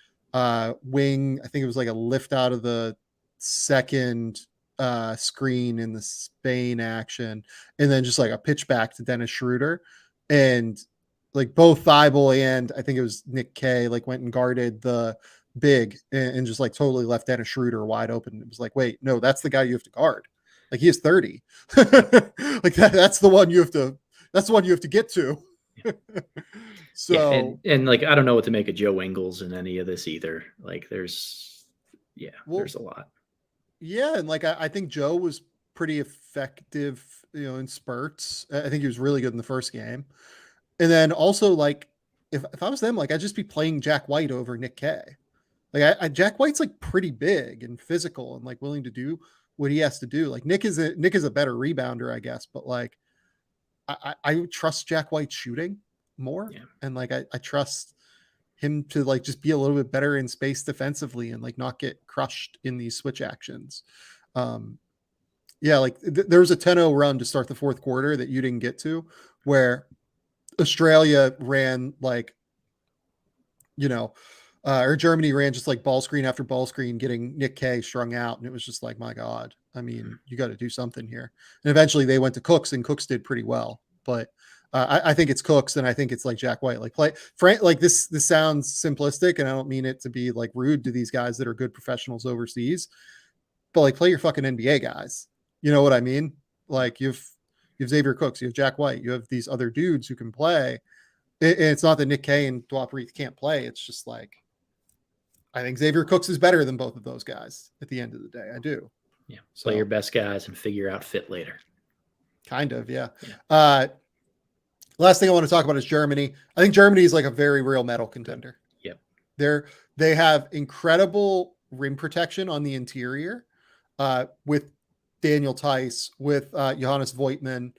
wing. I think it was like a lift out of the second screen in the Spain action, and then just like a pitch back to Dennis Schroeder, and like both Thibault and I think it was Nick Kay like went and guarded the big and just like totally left Dennis Schroeder wide open. It was like, wait, no, that's the guy you have to guard. Like he is 30. Like that's the one you have to get to. So yeah, and like I don't know what to make of Joe Ingles in any of this either. Like there's a lot. Yeah, and like I think Joe was pretty effective, in spurts. I think he was really good in the first game. And then also like if I was them, like I'd just be playing Jack White over Nick Kay. Like Jack White's like pretty big and physical and like willing to do what he has to do. Like Nick is a better rebounder, I guess, but like I trust Jack White shooting more. Yeah. And like I trust him to like just be a little bit better in space defensively and like not get crushed in these switch actions. Yeah, like there was a 10-0 run to start the fourth quarter that you didn't get to, where Australia ran like, or Germany ran just like ball screen after ball screen, getting Nick Kay strung out. And it was just like, my God, I mean, you got to do something here. And eventually they went to Cooks, and Cooks did pretty well. But I think it's Cooks, and I think it's like Jack White. Like like this sounds simplistic, and I don't mean it to be like rude to these guys that are good professionals overseas, but like play your fucking NBA guys. You know what I mean? Like you've Xavier Cooks, you have Jack White, you have these other dudes who can play. And it's not that Nick Kay and Dwight Reith can't play. It's just like, I think Xavier Cooks is better than both of those guys at the end of the day. I do. Yeah. Play your best guys and figure out fit later. Kind of. Yeah. Last thing I want to talk about is Germany. I think Germany is like a very real medal contender. Yep. They have incredible rim protection on the interior with Daniel Tice, with Johannes Voigtman.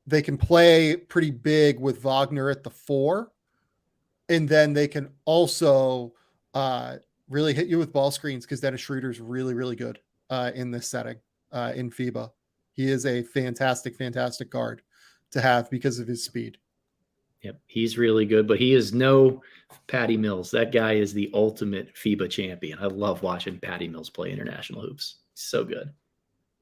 They can play pretty big with Wagner at the 4. And then they can also really hit you with ball screens because Dennis Schroeder is really, really good in this setting in FIBA. He is a fantastic, fantastic guard to have because of his speed. Yep, he's really good, but he is no Patty Mills. That guy is the ultimate FIBA champion. I love watching Patty Mills play international hoops. He's so good.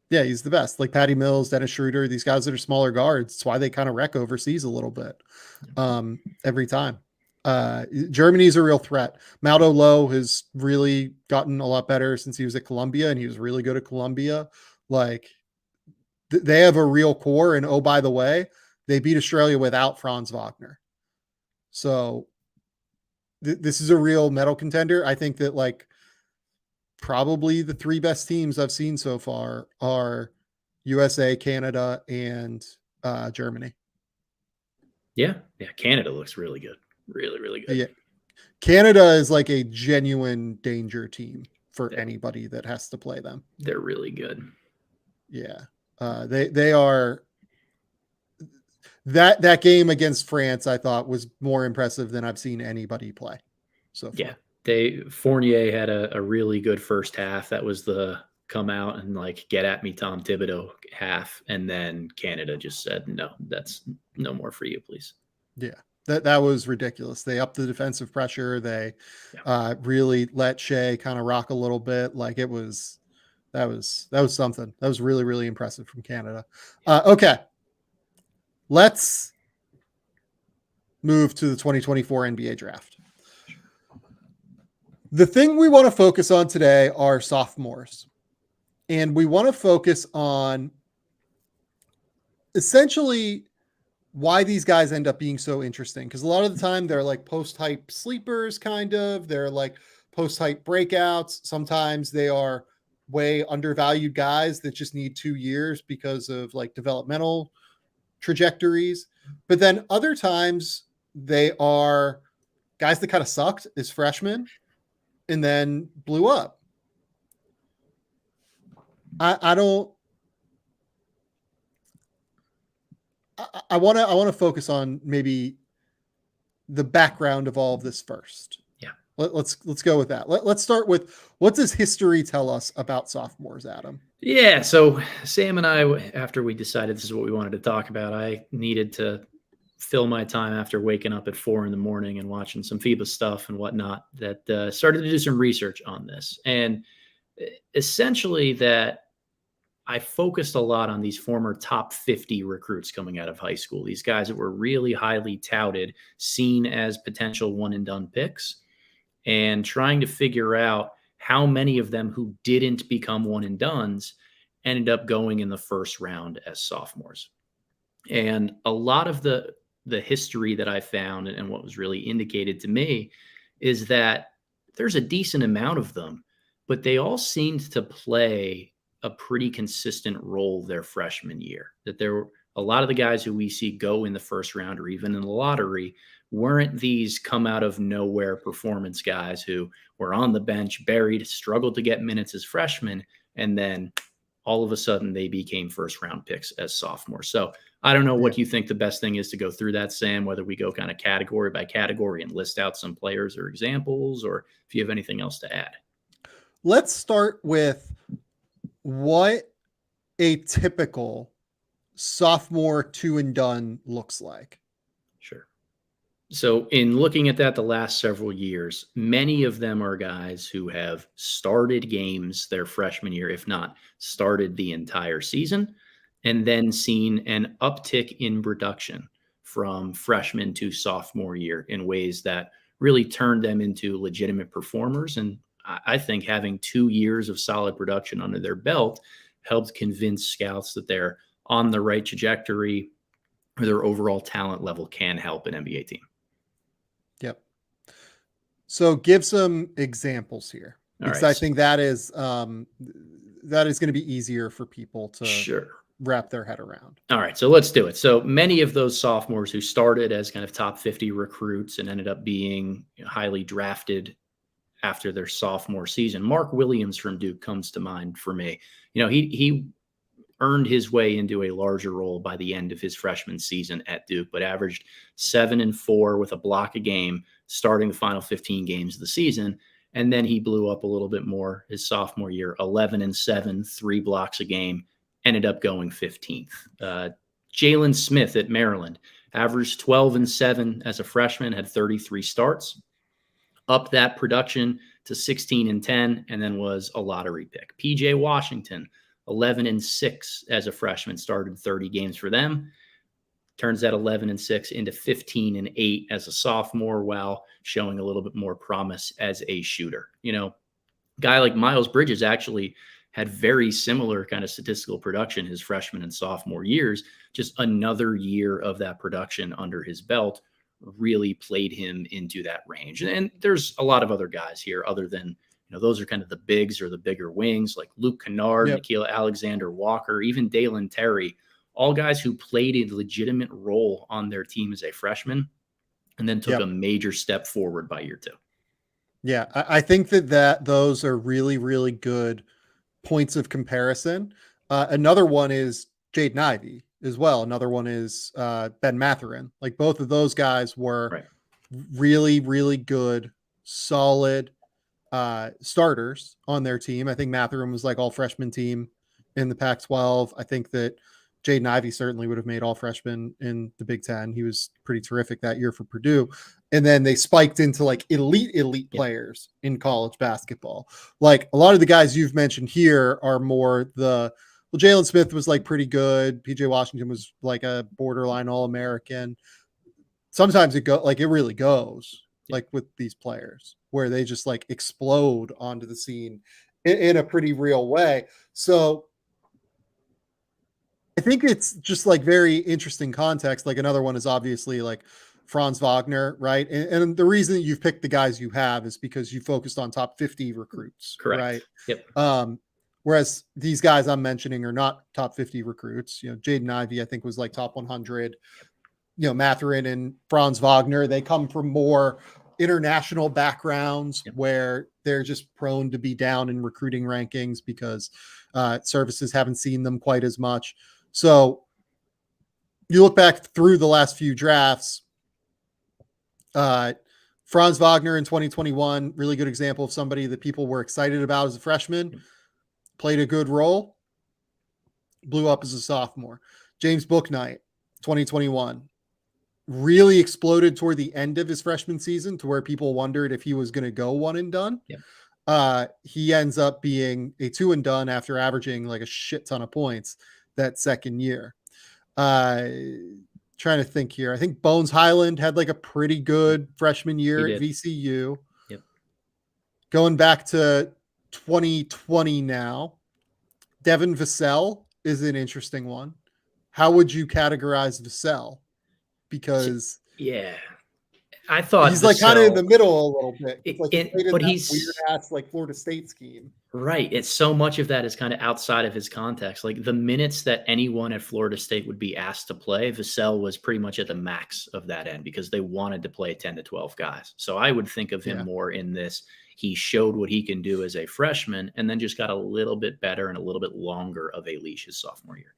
Yeah, he's the best. Like Patty Mills, Dennis Schroeder, these guys that are smaller guards. It's why they kind of wreck overseas a little bit every time. Germany's a real threat. Maldo Lowe has really gotten a lot better since he was at Columbia, and he was really good at Columbia. Like they have a real core. And oh, by the way, they beat Australia without Franz Wagner. So this is a real medal contender. I think that like probably the 3 best teams I've seen so far are USA, Canada, and Germany. Yeah. Canada looks really good. Really, really good. Yeah. Canada is like a genuine danger team for anybody that has to play them. They're really good. Yeah. They are. That game against France, I thought, was more impressive than I've seen anybody play so far. Yeah. Fournier had a really good first half. That was the come out and like get at me Tom Thibodeau half. And then Canada just said, no, that's no more for you, please. Yeah. That was ridiculous. They upped the defensive pressure. They really let Shea kind of rock a little bit. Like that was something. That was really, really impressive from Canada. Okay. Let's move to the 2024 NBA draft. The thing we want to focus on today are sophomores. And we want to focus on essentially why these guys end up being so interesting. Because a lot of the time they're like post-hype sleepers, kind of. They're like post-hype breakouts. Sometimes they are way undervalued guys that just need 2 years because of like developmental trajectories. But then other times they are guys that kind of sucked as freshmen and then blew up. I want to focus on maybe the background of all of this first. Yeah. Let's go with that. Let's start with, what does history tell us about sophomores, Adam? Yeah. So Sam and I, after we decided this is what we wanted to talk about, I needed to fill my time after waking up at 4 a.m. and watching some FIBA stuff and whatnot, that started to do some research on this. And essentially that I focused a lot on these former top 50 recruits coming out of high school, these guys that were really highly touted, seen as potential one and done picks, and trying to figure out how many of them who didn't become one and dones ended up going in the first round as sophomores. And a lot of the history that I found and what was really indicated to me is that there's a decent amount of them, but they all seemed to play a pretty consistent role their freshman year. That there were a lot of the guys who we see go in the first round or even in the lottery weren't these come out of nowhere performance guys who were on the bench, buried, struggled to get minutes as freshmen, and then all of a sudden they became first round picks as sophomores. So I don't know what you think the best thing is to go through that, Sam, whether we go kind of category by category and list out some players or examples, or if you have anything else to add. Let's start with what a typical sophomore two and done looks like. Sure. So in looking at that the last several years, many of them are guys who have started games their freshman year, if not started the entire season, and then seen an uptick in production from freshman to sophomore year in ways that really turned them into legitimate performers. And I think having 2 years of solid production under their belt helped convince scouts that they're on the right trajectory, or their overall talent level can help an NBA team. Yep. So give some examples here, because I think that is going to be easier for people to wrap their head around. All right, so let's do it. So many of those sophomores who started as kind of top 50 recruits and ended up being highly drafted after their sophomore season. Mark Williams from Duke comes to mind for me. He earned his way into a larger role by the end of his freshman season at Duke, but averaged 7 and 4 with a block a game starting the final 15 games of the season. And then he blew up a little bit more his sophomore year, 11 and 7, 3 blocks a game, ended up going 15th. Jalen Smith at Maryland averaged 12 and 7 as a freshman, had 33 starts, upped that production to 16 and 10, and then was a lottery pick. PJ Washington, 11 and 6 as a freshman, started 30 games for them. Turns that 11 and 6 into 15 and 8 as a sophomore, while showing a little bit more promise as a shooter. Guy like Miles Bridges actually had very similar kind of statistical production his freshman and sophomore years. Just another year of that production under his belt really played him into that range. And there's a lot of other guys here other than, those are kind of the bigs or the bigger wings, like Luke Kennard, Nickeil Alexander-Walker, even Dalen Terry, all guys who played a legitimate role on their team as a freshman and then took a major step forward by year 2. Yeah, I think that those are really, really good points of comparison. Another one is Jaden Ivey as well. Another one is Ben Mathurin. Like, both of those guys were really, really good, solid starters on their team. I think Mathurin was like all freshman team in the Pac-12. I think that Jaden Ivey certainly would have made all freshman in the Big Ten. He was pretty terrific that year for Purdue. And then they spiked into like elite players in college basketball. Like, a lot of the guys you've mentioned here are more Jalen Smith was like pretty good. PJ Washington was like a borderline All-American. Sometimes it really goes like with these players where they just like explode onto the scene in a pretty real way. So I think it's just like very interesting context. Like, another one is obviously like Franz Wagner, right? And the reason that you've picked the guys you have is because you focused on top 50 recruits, correct? Right? Yep. Whereas these guys I'm mentioning are not top 50 recruits. Jaden Ivey, I think, was like top 100. Mathurin and Franz Wagner, they come from more international backgrounds where they're just prone to be down in recruiting rankings because services haven't seen them quite as much. So you look back through the last few drafts, Franz Wagner in 2021, really good example of somebody that people were excited about as a freshman, played a good role, blew up as a sophomore. James Bouknight, 2021, really exploded toward the end of his freshman season to where people wondered if he was going to go one and done. he ends up being a 2 and done after averaging like a shit ton of points that second year. Trying to think here. I think Bones Highland had like a pretty good freshman year at VCU. Yep. Going back to 2020 now, Devin Vassell is an interesting one. How would you categorize Vassell? Because I thought he's like kind of in the middle a little bit. It's like but he's weird ass like Florida State scheme. Right. It's so much of that is kind of outside of his context. Like the minutes that anyone at Florida State would be asked to play, Vassell was pretty much at the max of that end because they wanted to play 10 to 12 guys. So I would think of him more in this. He showed what he can do as a freshman and then just got a little bit better and a little bit longer of a leash his sophomore year.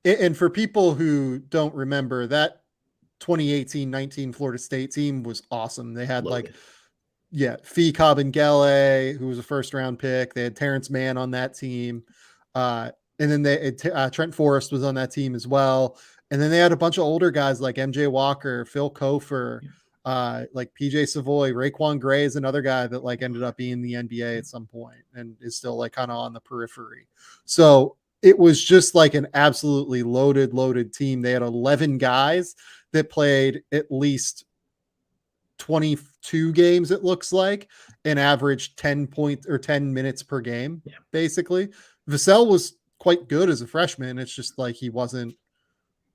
And for people who don't remember, that 2018-19 Florida State team was awesome. They had Loaded. Fee Kabengele, who was a first-round pick. They had Terrence Mann on that team. And then Trent Forrest was on that team as well. And then they had a bunch of older guys like MJ Walker, Phil Kofer, like PJ Savoy, Raekwon Gray is another guy that like ended up being in the NBA at some point and is still like kind of on the periphery. So it was just like an absolutely loaded team. They had 11 guys that played at least 22 games, it looks like, and averaged 10 minutes per game, basically. Vassell was quite good as a freshman. It's just like he wasn't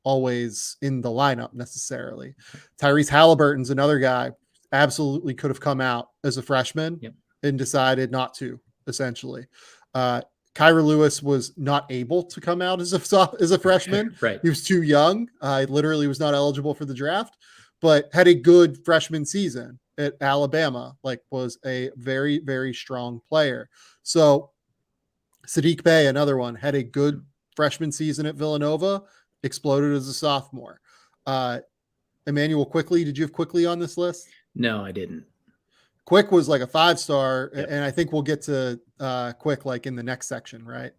always in the lineup necessarily. Tyrese Halliburton's another guy, absolutely could have come out as a freshman and decided not to, essentially. Kyra Lewis was not able to come out as a freshman. Right. He was too young. Literally was not eligible for the draft, but had a good freshman season at Alabama, like was a very, very strong player. So Sadiq Bey, another one, had a good freshman season at Villanova, exploded as a sophomore. Emmanuel Quickley, did you have Quickley on this list? No, I didn't. Quick was like a 5-star, and I think we'll get to Quick like in the next section, right?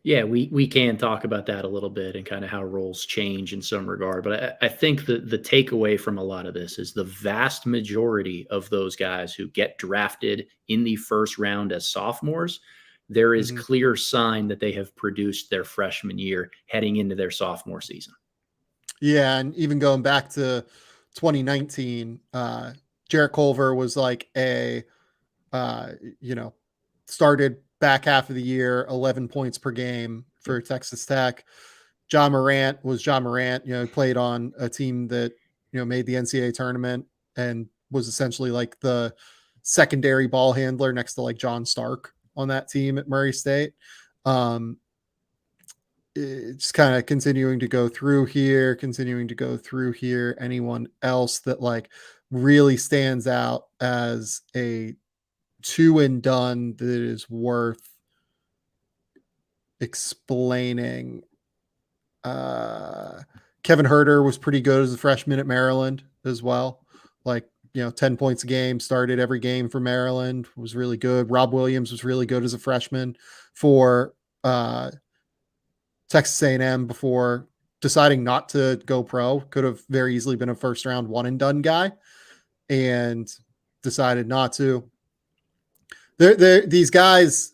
Yeah, we can talk about that a little bit and kind of how roles change in some regard. But I think the takeaway from a lot of this is the vast majority of those guys who get drafted in the first round as sophomores, there is clear sign that they have produced their freshman year heading into their sophomore season. Yeah, and even going back to 2019, Jarrett Culver was like started back half of the year, 11 points per game for Texas Tech. Ja Morant was Ja Morant, played on a team that, made the NCAA tournament and was essentially like the secondary ball handler next to like John Stark on that team at Murray State. It's kind of continuing to go through here. Anyone else that like really stands out as a 2 and done that is worth explaining? Kevin Huerter was pretty good as a freshman at Maryland as well. Like, 10 points a game, started every game for Maryland, was really good. Rob Williams was really good as a freshman for Texas A&M before deciding not to go pro. Could have very easily been a first round 1 and done guy and decided not to. These guys,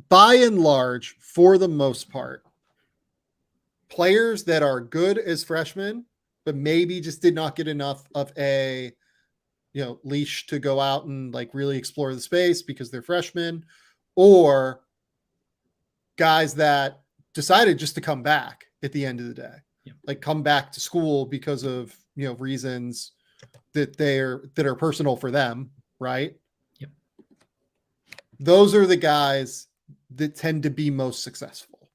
by and large, for the most part, players that are good as freshmen, but maybe just did not get enough of a leash to go out and like really explore the space because they're freshmen, or guys that decided just to come back at the end of the day, like come back to school because of reasons that are personal for them, right? Those are the guys that tend to be most successful.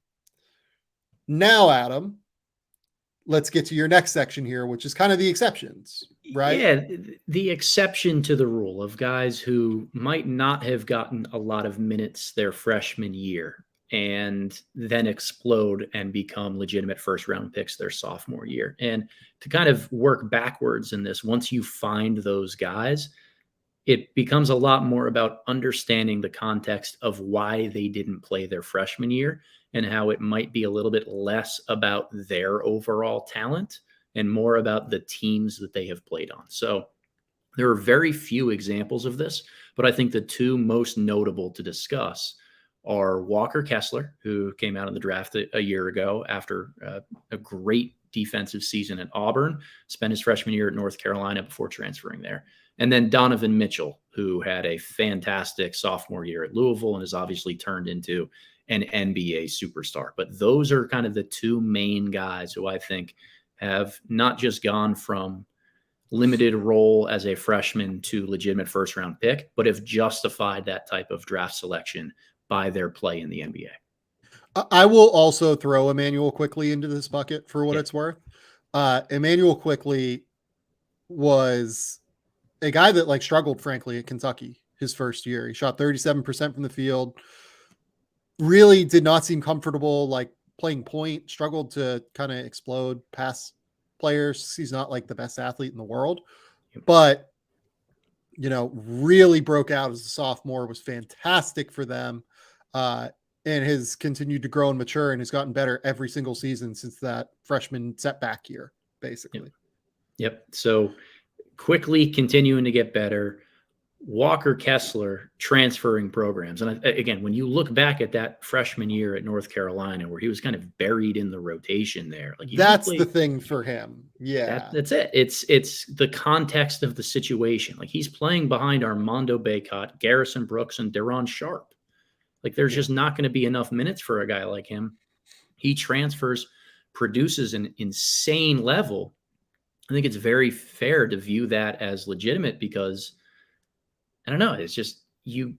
Now, Adam, let's get to your next section here, which is kind of the exceptions, right? Yeah, the exception to the rule of guys who might not have gotten a lot of minutes their freshman year and then explode and become legitimate first-round picks their sophomore year. And to kind of work backwards in this, once you find those guys, it becomes a lot more about understanding the context of why they didn't play their freshman year and how it might be a little bit less about their overall talent and more about the teams that they have played on. So There are very few examples of this, but I think the two most notable to discuss are Walker Kessler, who came out of the draft a year ago after a great defensive season at Auburn, spent his freshman year at North Carolina before transferring there. And then Donovan Mitchell, who had a fantastic sophomore year at Louisville and has obviously turned into an NBA superstar. But those are kind of the two main guys who I think have not just gone from limited role as a freshman to legitimate first round pick, but have justified that type of draft selection by their play in the NBA. I will also throw Emmanuel Quickley into this bucket for what it's worth. Emmanuel Quickley was a guy that like struggled, frankly, at Kentucky his first year. He shot 37% from the field, really did not seem comfortable like playing point, struggled to kind of explode past players. He's not like the best athlete in the world, but really broke out as a sophomore, was fantastic for them, and has continued to grow and mature and has gotten better every single season since that freshman setback year, basically. Yep. So quickly continuing to get better. Walker Kessler transferring programs. And again, when you look back at that freshman year at North Carolina, where he was kind of buried in the rotation there, like that's the thing for him. Yeah, that's it. It's the context of the situation. Like he's playing behind Armando Bacot, Garrison Brooks, and Deron Sharp. Like there's just not going to be enough minutes for a guy like him. He transfers, produces an insane level. I think it's very fair to view that as legitimate because I don't know. It's just you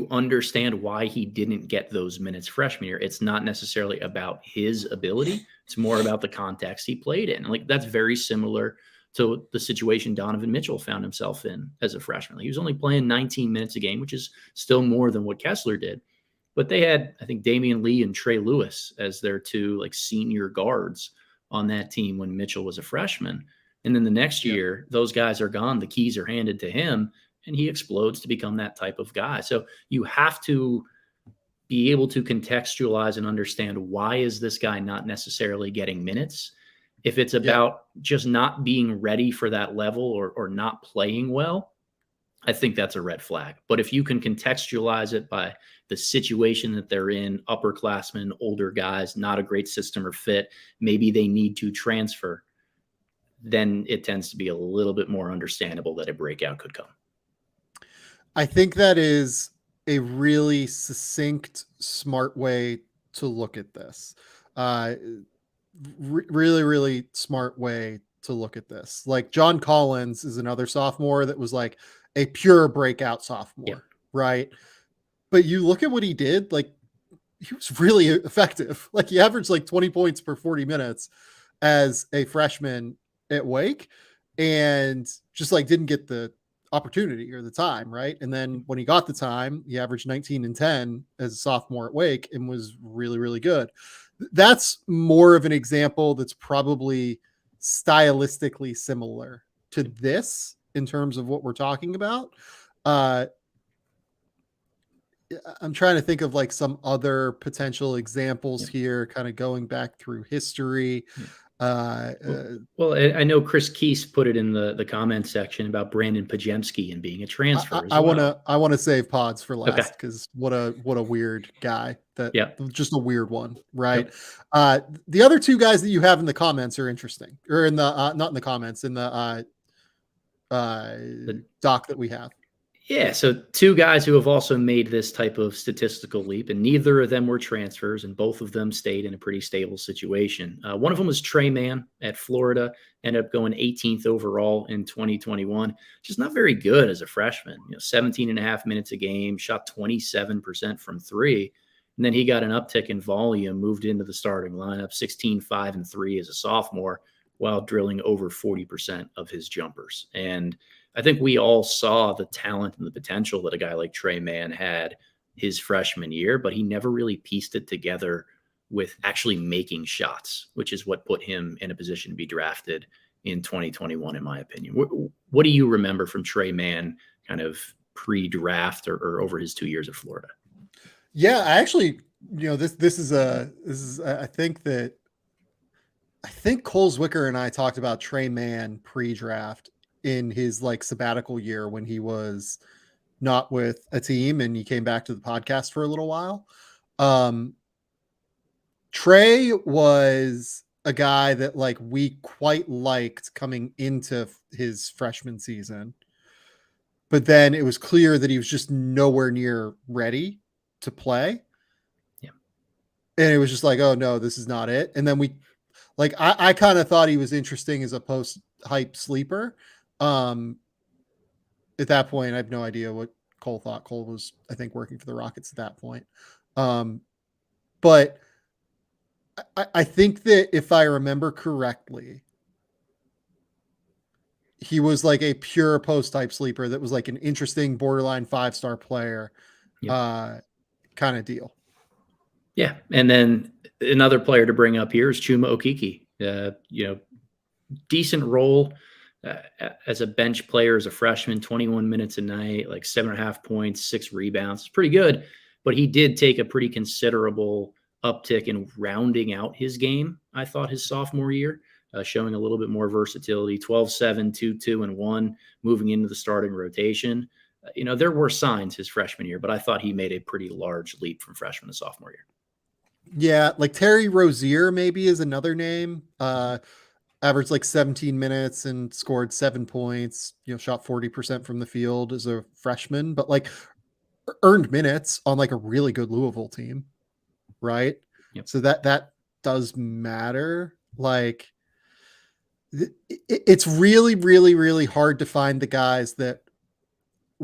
understand why he didn't get those minutes freshman year. It's not necessarily about his ability. It's more about the context he played in. Like that's very similar to the situation Donovan Mitchell found himself in as a freshman. He was only playing 19 minutes a game, which is still more than what Kessler did. But they had, I think, Damian Lee and Trey Lewis as their two like senior guards on that team when Mitchell was a freshman. And then the next year, those guys are gone. The keys are handed to him. And he explodes to become that type of guy. So you have to be able to contextualize and understand why is this guy not necessarily getting minutes. If it's about just not being ready for that level or not playing well, I think that's a red flag. But if you can contextualize it by the situation that they're in, upperclassmen, older guys, not a great system or fit, maybe they need to transfer, then it tends to be a little bit more understandable that a breakout could come. I think that is a really succinct, smart way to look at this. Really, really smart way to look at this. Like John Collins is another sophomore that was like a pure breakout sophomore, right? But you look at what he did, like he was really effective. Like he averaged like 20 points per 40 minutes as a freshman at Wake and just like didn't get the opportunity or the time, right? And then when he got the time, he averaged 19 and 10 as a sophomore at Wake and was really, really good. That's more of an example that's probably stylistically similar to this in terms of what we're talking about. I'm trying to think of like some other potential examples here, kind of going back through history. Well, I know Chris Keese put it in the comment section about Brandon Pajemski and being a transfer. I want to save pods for last because what a weird guy just a weird one, right? The other two guys that you have in the comments are interesting, or in the not in the comments, in the doc that we have. Yeah, so two guys who have also made this type of statistical leap, and neither of them were transfers, and both of them stayed in a pretty stable situation. One of them was Tre Mann at Florida, ended up going 18th overall in 2021. Just not very good as a freshman. 17 and a half minutes a game, shot 27% from three, and then he got an uptick in volume, moved into the starting lineup, 16, 5, and 3 as a sophomore, while drilling over 40% of his jumpers. And I think we all saw the talent and the potential that a guy like Tre Mann had his freshman year, but he never really pieced it together with actually making shots, which is what put him in a position to be drafted in 2021, in my opinion. What do you remember from Tre Mann kind of pre-draft or over his 2 years at Florida? Yeah, I actually, this is I think Cole Zwicker and I talked about Tre Mann pre-draft in his like sabbatical year when he was not with a team and he came back to the podcast for a little while. Trey was a guy that like we quite liked coming into his freshman season, but then it was clear that he was just nowhere near ready to play. Yeah. And it was just like, oh no, this is not it. And then I kind of thought he was interesting as a post hype sleeper. At that point, I have no idea what Cole thought. Cole was, I think, working for the Rockets at that point. But I think that if I remember correctly, he was like a pure post type sleeper that was like an interesting borderline 5-star player, kind of deal. Yeah. And then another player to bring up here is Chuma Okeke. Decent role as a bench player, as a freshman, 21 minutes a night, like 7.5 points, 6 rebounds. It's pretty good, but he did take a pretty considerable uptick in rounding out his game, I thought, his sophomore year, showing a little bit more versatility, 12-7, 2-2, and 1, moving into the starting rotation. There were signs his freshman year, but I thought he made a pretty large leap from freshman to sophomore year. Yeah, like Terry Rozier maybe is another name. Averaged like 17 minutes and scored 7 points, shot 40% from the field as a freshman, but like earned minutes on like a really good Louisville team. Right. Yep. So that does matter. Like it's really, really, really hard to find the guys that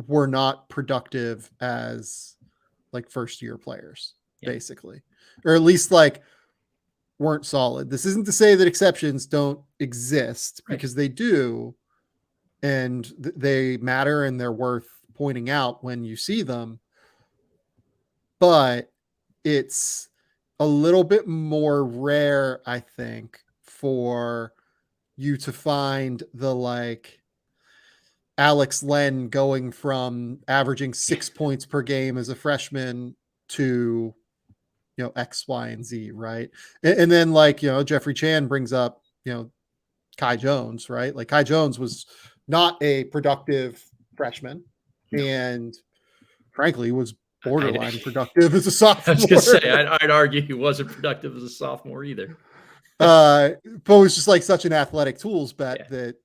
were not productive as like first year players, basically, or at least like weren't solid. This isn't to say that exceptions don't exist, because they do, and they matter and they're worth pointing out when you see them. But it's a little bit more rare, I think, for you to find the like Alex Len going from averaging 6 points per game as a freshman to, X, Y, and Z, right? And then like, Jeffrey Chan brings up, Kai Jones, right? Like Kai Jones was not a productive freshman, and frankly was borderline productive as a sophomore. I was going to say, I'd argue he wasn't productive as a sophomore either. But it was just like such an athletic tools bet that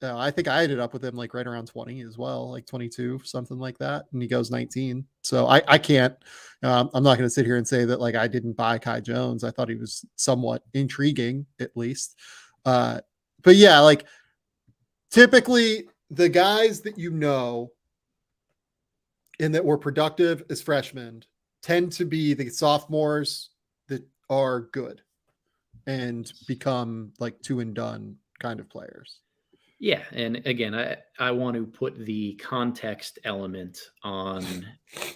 I think I ended up with him like right around 20 as well, like 22, something like that. And he goes 19. So I can't, I'm not going to sit here and say that like I didn't buy Kai Jones. I thought he was somewhat intriguing at least. But yeah, like typically the guys that and that were productive as freshmen tend to be the sophomores that are good and become like 2 and done kind of players. Yeah. And again, I want to put the context element on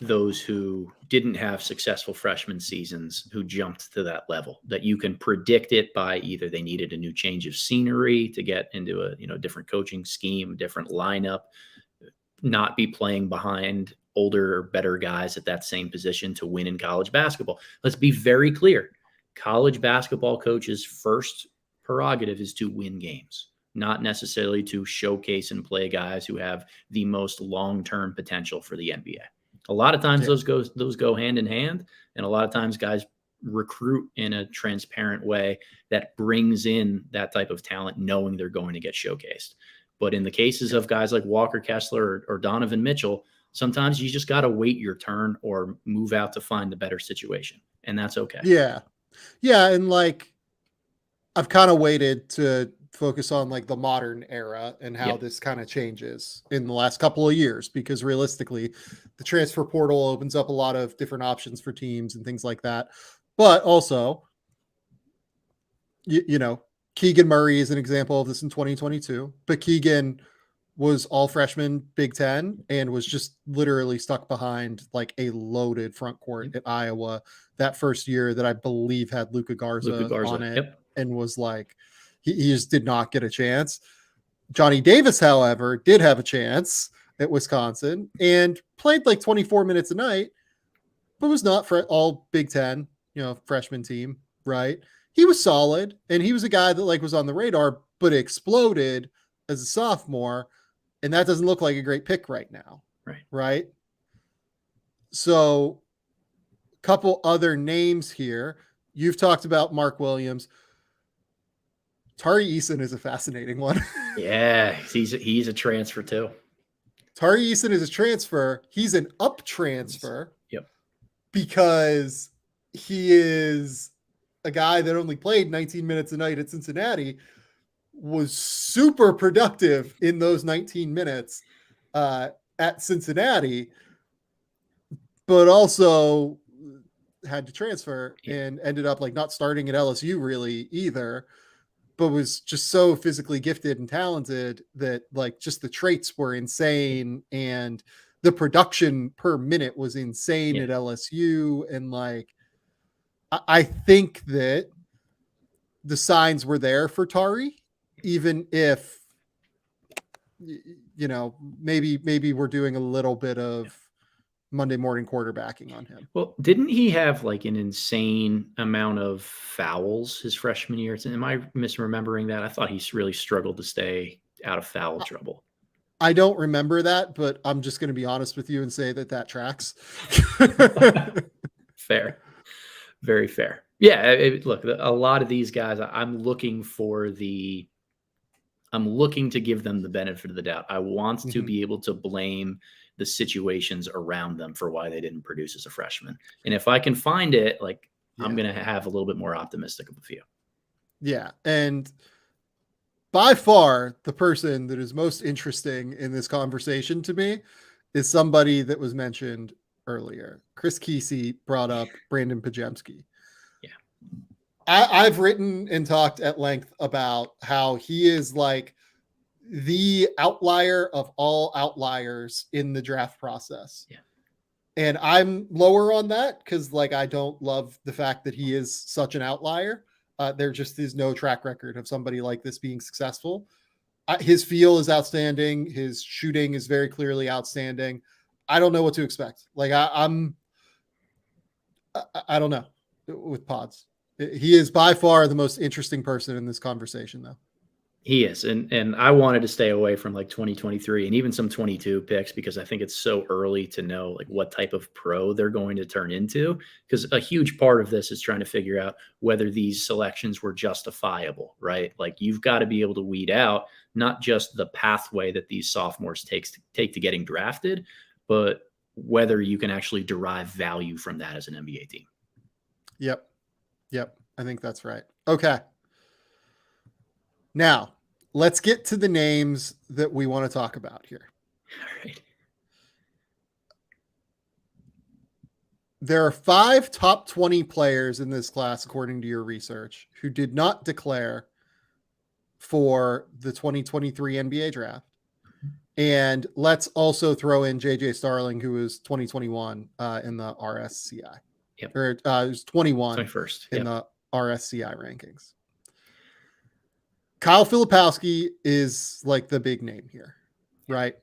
those who didn't have successful freshman seasons, who jumped to that level, that you can predict it by either they needed a new change of scenery to get into a different coaching scheme, different lineup, not be playing behind older or better guys at that same position to win in college basketball. Let's be very clear. College basketball coaches' first prerogative is to win games, not necessarily to showcase and play guys who have the most long-term potential for the NBA. A lot of times those go hand in hand, and a lot of times guys recruit in a transparent way that brings in that type of talent, knowing they're going to get showcased. But in the cases of guys like Walker Kessler or Donovan Mitchell, sometimes you just got to wait your turn or move out to find a better situation, and that's okay. Yeah. Yeah, and like I've kind of waited to focus on like the modern era and how this kind of changes in the last couple of years, because realistically the transfer portal opens up a lot of different options for teams and things like that. But also, Keegan Murray is an example of this in 2022, but Keegan was all freshman Big Ten and was just literally stuck behind like a loaded front court at Iowa that first year that I believe had Luka Garza on it, and was like, he just did not get a chance. Johnny Davis, however, did have a chance at Wisconsin and played like 24 minutes a night, but was not for all Big Ten, freshman team, right? He was solid, and he was a guy that like was on the radar, but exploded as a sophomore, and that doesn't look like a great pick right now. Right. So a couple other names here. You've talked about Mark Williams. Tari Eason is a fascinating one. Yeah, he's a transfer too. Tari Eason is a transfer. He's an up transfer. Yep. Because he is a guy that only played 19 minutes a night at Cincinnati, was super productive in those 19 minutes at Cincinnati, but also had to transfer and ended up like not starting at LSU really either, but was just so physically gifted and talented that like just the traits were insane and the production per minute was insane at LSU. And like, I think that the signs were there for Tari, even if, you know, maybe we're doing a little bit of Monday morning quarterbacking on him. Well, didn't he have like an insane amount of fouls his freshman year? Am I misremembering that? I thought he really struggled to stay out of foul trouble. I don't remember that, but I'm just going to be honest with you and say that tracks. Fair. Very fair. Yeah. Look, a lot of these guys, I'm looking to give them the benefit of the doubt. I want to be able to blame the situations around them for why they didn't produce as a freshman. And if I can find it, like I'm going to have a little bit more optimistic of a view. Yeah. And by far the person that is most interesting in this conversation to me is somebody that was mentioned earlier. Chris Kesey brought up Brandon Pajemski. Yeah. I've written and talked at length about how he is like the outlier of all outliers in the draft process. Yeah. And I'm lower on that because like I don't love the fact that he is such an outlier. There just is no track record of somebody like this being successful. His feel is outstanding. His shooting is very clearly outstanding. I don't know what to expect. Like I don't know with Pods. He is by far the most interesting person in this conversation, though. He is. And I wanted to stay away from like 2023 and even some 22 picks because I think it's so early to know like what type of pro they're going to turn into. Because a huge part of this is trying to figure out whether these selections were justifiable, right? Like you've got to be able to weed out not just the pathway that these sophomores take to getting drafted, but whether you can actually derive value from that as an NBA team. Yep. I think that's right. Okay. Now, let's get to the names that we want to talk about here. All right. There are 5 top 20 players in this class, according to your research, who did not declare for the 2023 NBA draft. And let's also throw in JJ Starling, who was 2021 in the RSCI. Yep. Or it was 21 21st in the RSCI rankings. Kyle Filipowski is like the big name here, right?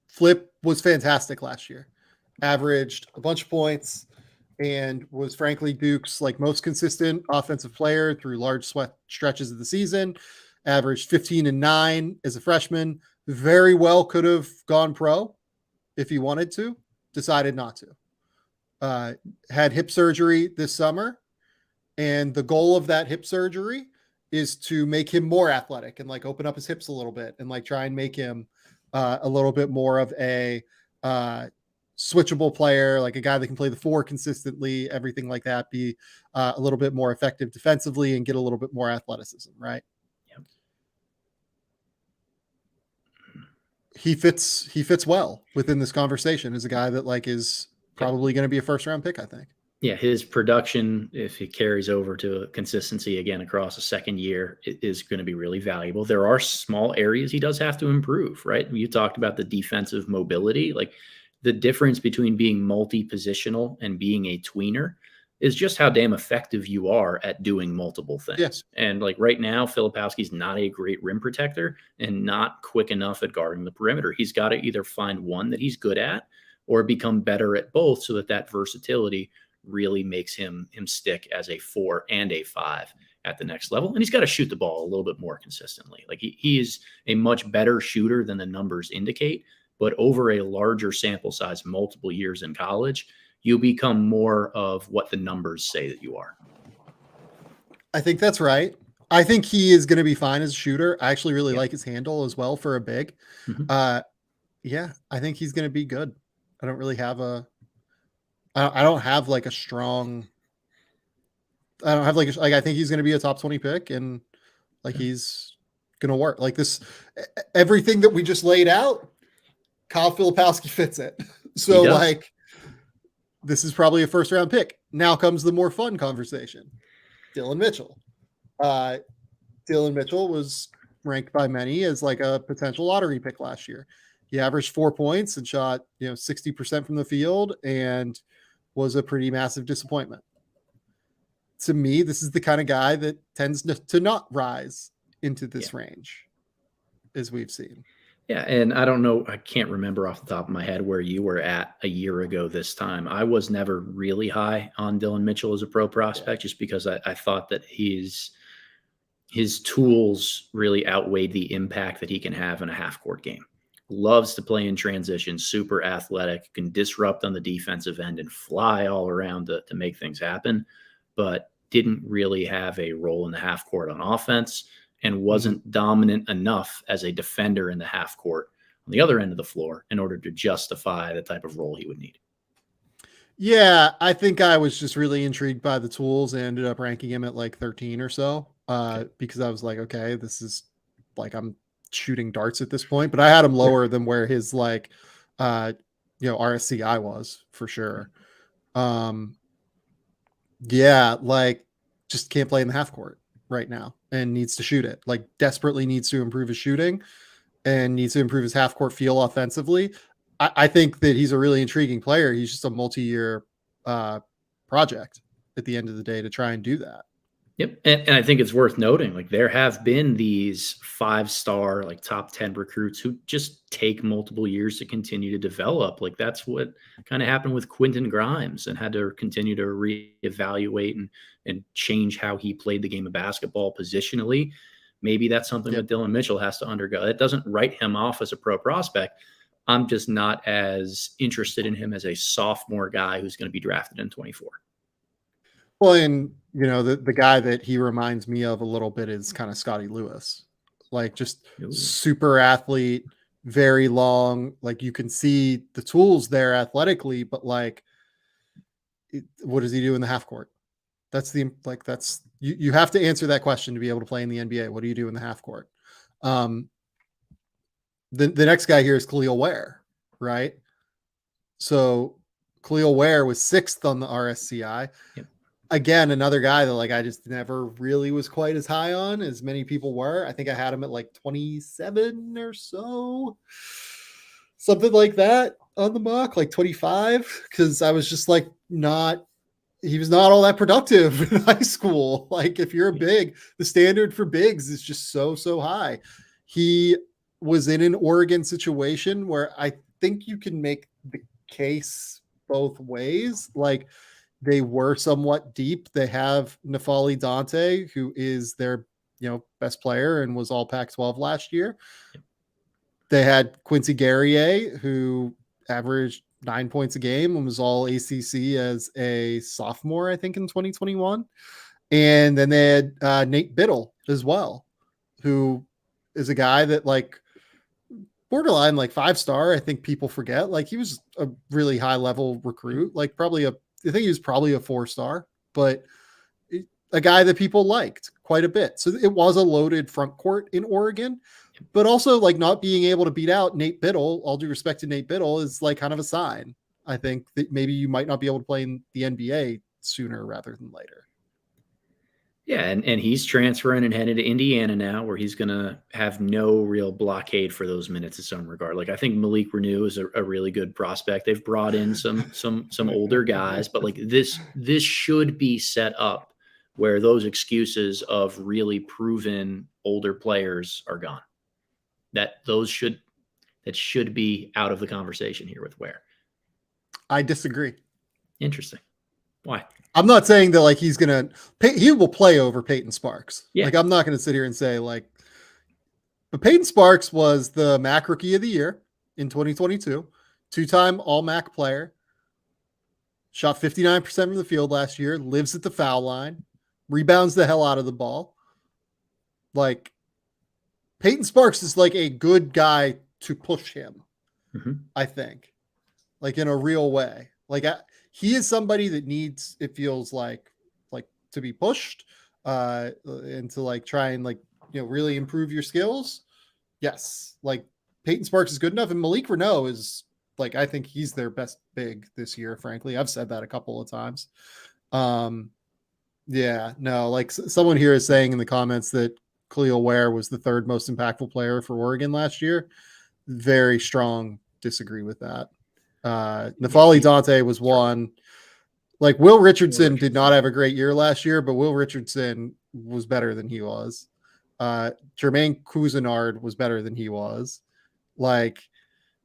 Flip was fantastic last year. Averaged a bunch of points and was frankly Duke's like most consistent offensive player through large stretches of the season. Averaged 15 and 9 as a freshman. Very well could have gone pro if he wanted to. Decided not to. Had hip surgery this summer. And the goal of that hip surgery is to make him more athletic and like open up his hips a little bit and like try and make him a little bit more of a switchable player, like a guy that can play the 4 consistently, everything like that, be a little bit more effective defensively and get a little bit more athleticism, right? Yep. He fits well within this conversation as a guy that like is probably going to be a first round pick, I think. Yeah, his production, if it carries over to consistency again across a second year, it is going to be really valuable. There are small areas he does have to improve, right? You talked about the defensive mobility. Like the difference between being multi-positional and being a tweener is just how damn effective you are at doing multiple things. Yes. And like right now, Filipowski's not a great rim protector and not quick enough at guarding the perimeter. He's got to either find one that he's good at or become better at both so that versatility really makes him stick as a 4 and a 5. at the next level. And he's got to shoot the ball a little bit more consistently. Like he is a much better shooter than the numbers indicate, but over a larger sample size, multiple years in college, you become more of what the numbers say that you are. I think that's right. I think he is going to be fine as a shooter. I actually really like his handle as well for a big. Yeah, I think he's going to be good. I don't really have I don't have like a strong, I don't have like I think he's going to be a top 20 pick, and like he's going to work like this. Everything that we just laid out, Kyle Filipowski fits it. So like, this is probably a first round pick. Now comes the more fun conversation. Dillon Mitchell. Dillon Mitchell was ranked by many as like a potential lottery pick last year. He averaged 4 points and shot, 60% from the field, and was a pretty massive disappointment. To me, this is the kind of guy that tends to not rise into this range, as we've seen. Yeah, and I don't know, I can't remember off the top of my head where you were at a year ago this time. I was never really high on Dillon Mitchell as a pro prospect, just because I thought that his tools really outweighed the impact that he can have in a half-court game. Loves to play in transition, super athletic, can disrupt on the defensive end and fly all around to make things happen, but didn't really have a role in the half court on offense and wasn't dominant enough as a defender in the half court on the other end of the floor in order to justify the type of role he would need. Yeah, I think I was just really intrigued by the tools and ended up ranking him at like 13 or so because I was like, okay, this is like I'm shooting darts at this point, but I had him lower than where his like RSCI was for sure. Like just can't play in the half court right now and needs to shoot it, like desperately needs to improve his shooting and needs to improve his half court feel offensively. I think that he's a really intriguing player. He's just a multi-year project at the end of the day to try and do that. Yep. And I think it's worth noting, like there have been these 5-star, like top 10 recruits who just take multiple years to continue to develop. Like that's what kind of happened with Quentin Grimes and had to continue to reevaluate and change how he played the game of basketball positionally. Maybe that's something that Dillon Mitchell has to undergo. It doesn't write him off as a pro prospect. I'm just not as interested in him as a sophomore guy who's going to be drafted in 24. Well, and the guy that he reminds me of a little bit is kind of Scotty Lewis, like just super athlete, very long. Like you can see the tools there athletically, but like, what does he do in the half court? You have to answer that question to be able to play in the NBA. What do you do in the half court? The next guy here is Kel'el Ware, right? So Kel'el Ware was 6th on the RSCI. Yep. Again, another guy that like I just never really was quite as high on as many people were. I think I had him at like 27 or so, something like that on the mock, like 25, because I was just like he was not all that productive in high school. Like if you're a big, the standard for bigs is just so high. He was in an Oregon situation where I think you can make the case both ways. Like they were somewhat deep. They have N'Faly Dante, who is their best player and was all Pac-12 last year. They had Quincy Guerrier, who averaged 9 points a game and was all ACC as a sophomore, I think, in 2021. And then they had Nate Biddle as well, who is a guy that like borderline like 5-star. I think people forget, like he was a really high level recruit, like I think he was probably a 4-star, but a guy that people liked quite a bit. So it was a loaded front court in Oregon, but also like not being able to beat out Nate Biddle, all due respect to Nate Biddle, is like kind of a sign. I think that maybe you might not be able to play in the NBA sooner rather than later. Yeah, and he's transferring and headed to Indiana now, where he's going to have no real blockade for those minutes in some regard. Like I think Malik Renew is a really good prospect. They've brought in some older guys, but like this should be set up where those excuses of really proven older players are gone. That should be out of the conversation here with Ware. I disagree. Interesting. Why? I'm not saying that like he will play over Peyton Sparks. Yeah. Like I'm not going to sit here and say like, but Peyton Sparks was the MAC Rookie of the Year in 2022, 2-time All MAC player, shot 59% from the field last year, lives at the foul line, rebounds the hell out of the ball. Like Peyton Sparks is like a good guy to push him, I think, like in a real way. Like he is somebody that needs, it feels like to be pushed and to like try and like, really improve your skills. Yes. Like Peyton Sparks is good enough. And Malik Renault is like, I think he's their best big this year, frankly. I've said that a couple of times. Yeah, no, like someone here is saying in the comments that Kel'el Ware was the third most impactful player for Oregon last year. Very strong disagree with that. Nafali Dante was one. Like Will Richardson did not have a great year last year, but Will Richardson was better than he was. Jermaine Cousinard was better than he was. Like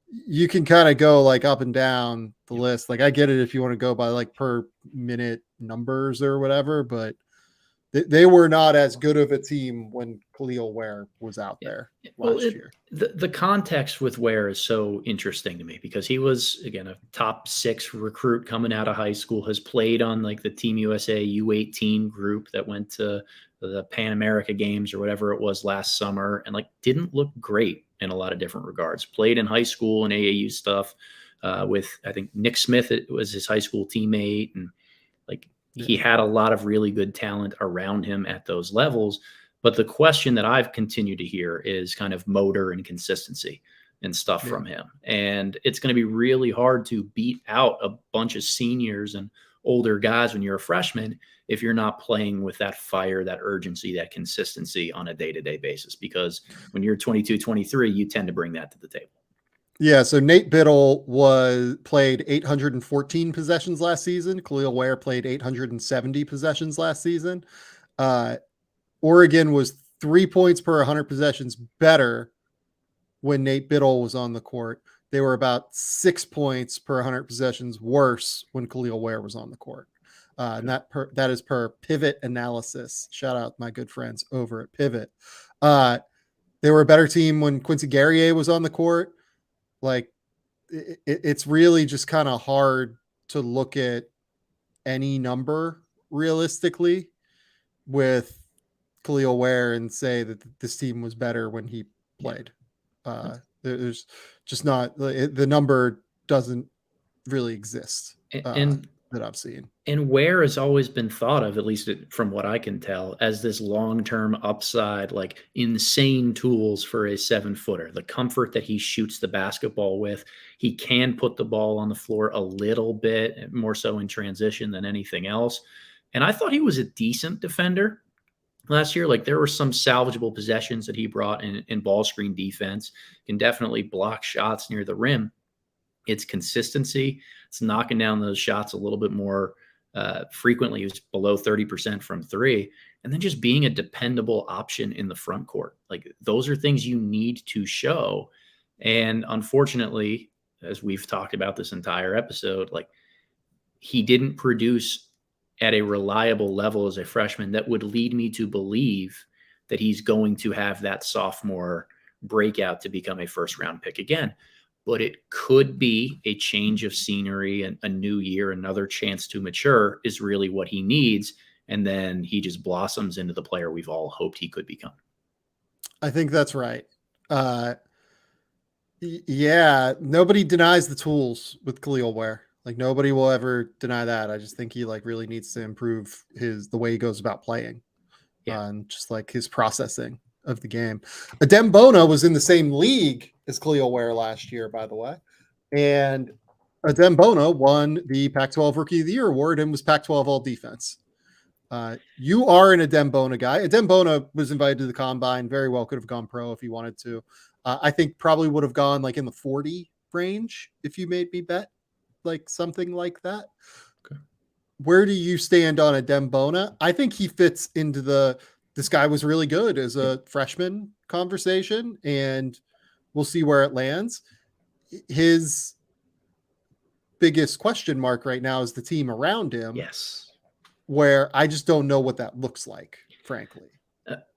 you can kind of go like up and down the list. Like I get it if you want to go by like per minute numbers or whatever, but they were not as good of a team when Kel'el Ware was out there last year. The context with Ware is so interesting to me because he was, again, a top 6 recruit coming out of high school, has played on like the Team USA U18 group that went to the Pan America games or whatever it was last summer, and like didn't look great in a lot of different regards. Played in high school and AAU stuff with, I think, Nick Smith was his high school teammate, and like he had a lot of really good talent around him at those levels. But the question that I've continued to hear is kind of motor and consistency and stuff from him. And it's going to be really hard to beat out a bunch of seniors and older guys when you're a freshman if you're not playing with that fire, that urgency, that consistency on a day-to-day basis. Because when you're 22, 23, you tend to bring that to the table. Yeah, so Nate Biddle played 814 possessions last season. Kel'el Ware played 870 possessions last season. Oregon was 3 points per 100 possessions better when Nate Biddle was on the court. They were about 6 points per 100 possessions worse when Kel'el Ware was on the court. And that is per Pivot Analysis. Shout out my good friends over at Pivot. They were a better team when Quincy Guerrier was on the court. Like it's really just kind of hard to look at any number realistically with Kel'el Ware and say that this team was better when he played. There's just not, the number doesn't really exist that I've seen. And Ware has always been thought of, at least from what I can tell, as this long-term upside, like insane tools for a 7-footer. The comfort that he shoots the basketball with. He can put the ball on the floor a little bit, more so in transition than anything else. And I thought he was a decent defender last year. Like there were some salvageable possessions that he brought in ball screen defense. Can definitely block shots near the rim. It's consistency. It's knocking down those shots a little bit more frequently. He was below 30% from 3. And then just being a dependable option in the front court. Like those are things you need to show. And unfortunately, as we've talked about this entire episode, like he didn't produce at a reliable level as a freshman that would lead me to believe that he's going to have that sophomore breakout to become a first-round pick again. But it could be a change of scenery and a new year, another chance to mature is really what he needs. And then he just blossoms into the player we've all hoped he could become. I think that's right. Yeah, nobody denies the tools with Kel'el Ware. Like nobody will ever deny that. I just think he like really needs to improve the way he goes about playing, and just like his processing of the game. Adem Bona was in the same league as Kel'el Ware last year, by the way, and Adem Bona won the Pac-12 Rookie of the Year award and was Pac-12 All Defense. You are an Adem Bona guy. Adem Bona was invited to the combine. Very well could have gone pro if he wanted to. I think probably would have gone like in the 40 range if you made me bet. Like something like that. Okay. Where do you stand on Adem Bona? I think he fits into this guy was really good as a freshman conversation, and we'll see where it lands. biggest question mark right now is the team around him. Yes. Where I just don't know what that looks like, frankly.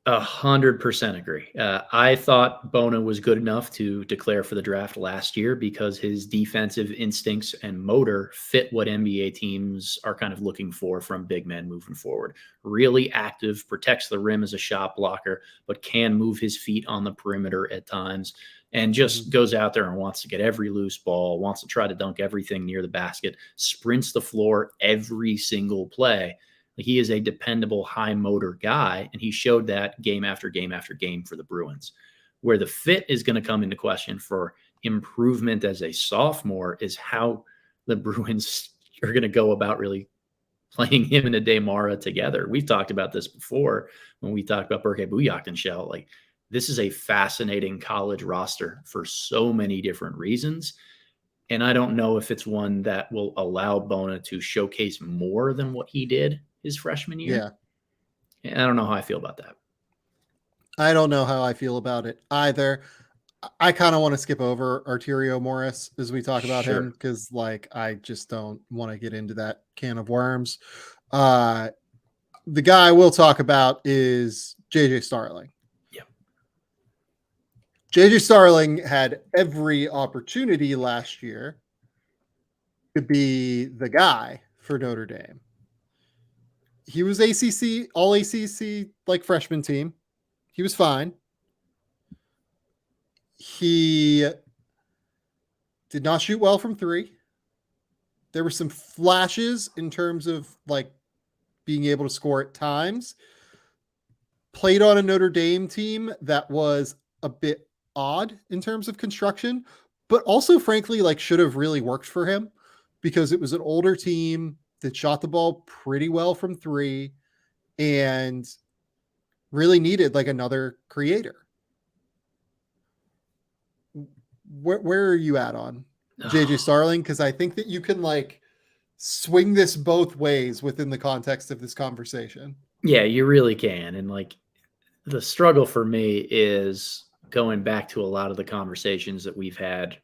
100% agree. I thought Bona was good enough to declare for the draft last year because his defensive instincts and motor fit what NBA teams are kind of looking for from big men moving forward. Really active, protects the rim as a shot blocker, but can move his feet on the perimeter at times and just goes out there and wants to get every loose ball, wants to try to dunk everything near the basket, sprints the floor every single play. He is a dependable high motor guy, and he showed that game after game after game for the Bruins. Where the fit is going to come into question for improvement as a sophomore is how the Bruins are going to go about really playing him and Adem Bona together. We've talked about this before when we talked about Berke Buyak and Shell. Like, this is a fascinating college roster for so many different reasons. And I don't know if it's one that will allow Bona to showcase more than what he did his freshman year. Yeah. I don't know how I feel about that. I don't know how I feel about it either. I kind of want to skip over Arterio Morris as we talk about him because, like, I just don't want to get into that can of worms. The guy we'll talk about is JJ Starling. Yeah. JJ Starling had every opportunity last year to be the guy for Notre Dame. He was ACC, all ACC, like freshman team. He was fine. He did not shoot well from three. There were some flashes in terms of like being able to score at times. Played on a Notre Dame team that was a bit odd in terms of construction, but also frankly, like should have really worked for him because it was an older team that shot the ball pretty well from three and really needed like another creator. Where are you at on JJ Starling? Because I think that you can like swing this both ways within the context of this conversation. Yeah, you really can. And like the struggle for me is going back to a lot of the conversations that we've had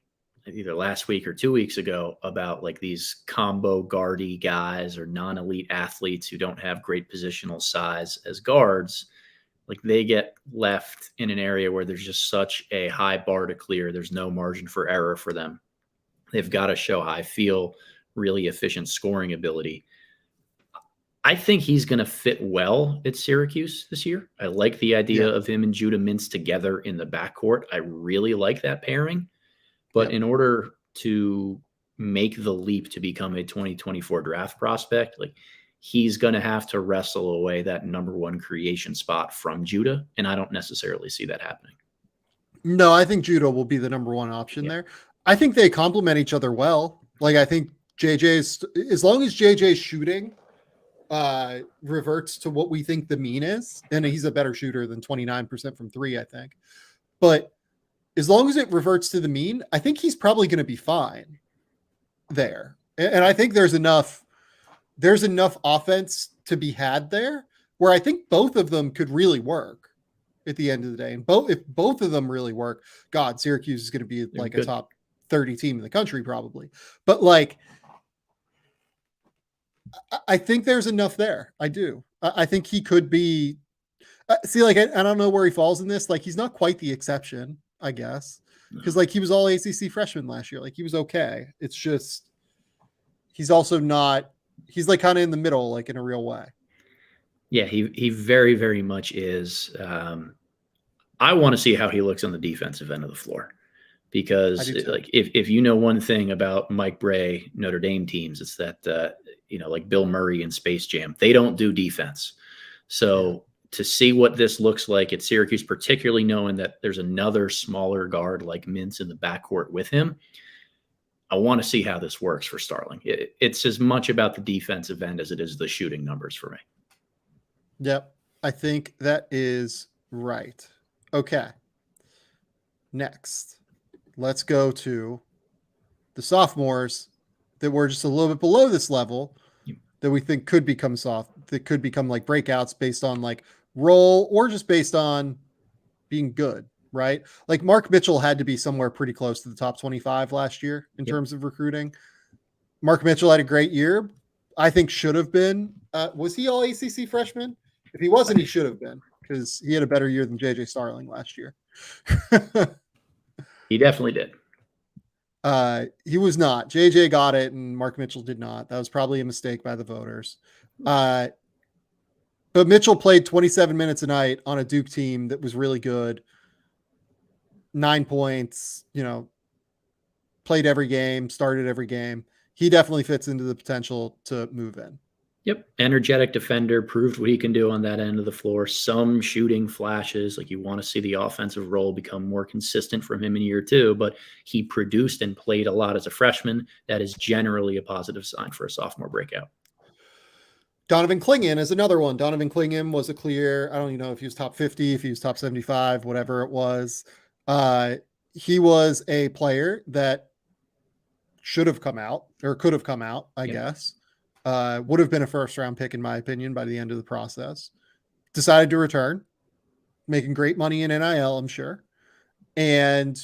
either last week or 2 weeks ago about like these combo guardy guys or non-elite athletes who don't have great positional size as guards. Like they get left in an area where there's just such a high bar to clear. There's no margin for error for them. They've got to show high feel, really efficient scoring ability. I think he's going to fit well at Syracuse this year. I like the idea of him and Judah Mintz together in the backcourt. I really like that pairing. But in order to make the leap to become a 2024 draft prospect, like he's going to have to wrestle away that number one creation spot from Judah. And I don't necessarily see that happening. No, I think Judah will be the number one option there. I think they complement each other well. Like I think JJ's, as long as JJ's shooting reverts to what we think the mean is, and he's a better shooter than 29% from three, I think. But as long as it reverts to the mean, I think he's probably going to be fine there. And I think there's enough offense to be had there where I think both of them could really work at the end of the day. And if both of them really work, God, Syracuse is going to be like a top 30 team in the country probably. But like, I think there's enough there. I do. I think he could be see, like, I don't know where he falls in this. Like, he's not quite the exception, I guess, because like he was all ACC freshman last year. Like he was okay. It's just, he's also not, he's like kind of in the middle, like in a real way. Yeah, he very, very much is. I want to see how he looks on the defensive end of the floor. Because like if you know one thing about Mike Bray Notre Dame teams, it's that like Bill Murray in Space Jam, they don't do defense. So to see what this looks like at Syracuse, particularly knowing that there's another smaller guard like Mintz in the backcourt with him, I want to see how this works for Starling. It's as much about the defensive end as it is the shooting numbers for me. Yep, I think that is right. Okay. Next, let's go to the sophomores that were just a little bit below this level that we think could become that could become like breakouts based on like role or just based on being good, right? Like Mark Mitchell had to be somewhere pretty close to the top 25 last year in terms of recruiting. Mark Mitchell had a great year. I think should have been. Was he all ACC freshman? If he wasn't, he should have been because he had a better year than JJ Starling last year. He definitely did. He was not. JJ got it, and Mark Mitchell did not. That was probably a mistake by the voters. But Mitchell played 27 minutes a night on a Duke team that was really good. 9 points, played every game, started every game. He definitely fits into the potential to move in. Yep. Energetic defender, proved what he can do on that end of the floor. Some shooting flashes, like you want to see the offensive role become more consistent from him in year 2, but he produced and played a lot as a freshman. That is generally a positive sign for a sophomore breakout. Donovan Clingan is another one. Donovan Clingan was a clear, I don't even know if he was top 50, if he was top 75, whatever it was. He was a player that should have come out or could have come out, I guess. Would have been a first round pick, in my opinion, by the end of the process. Decided to return, making great money in NIL, I'm sure, and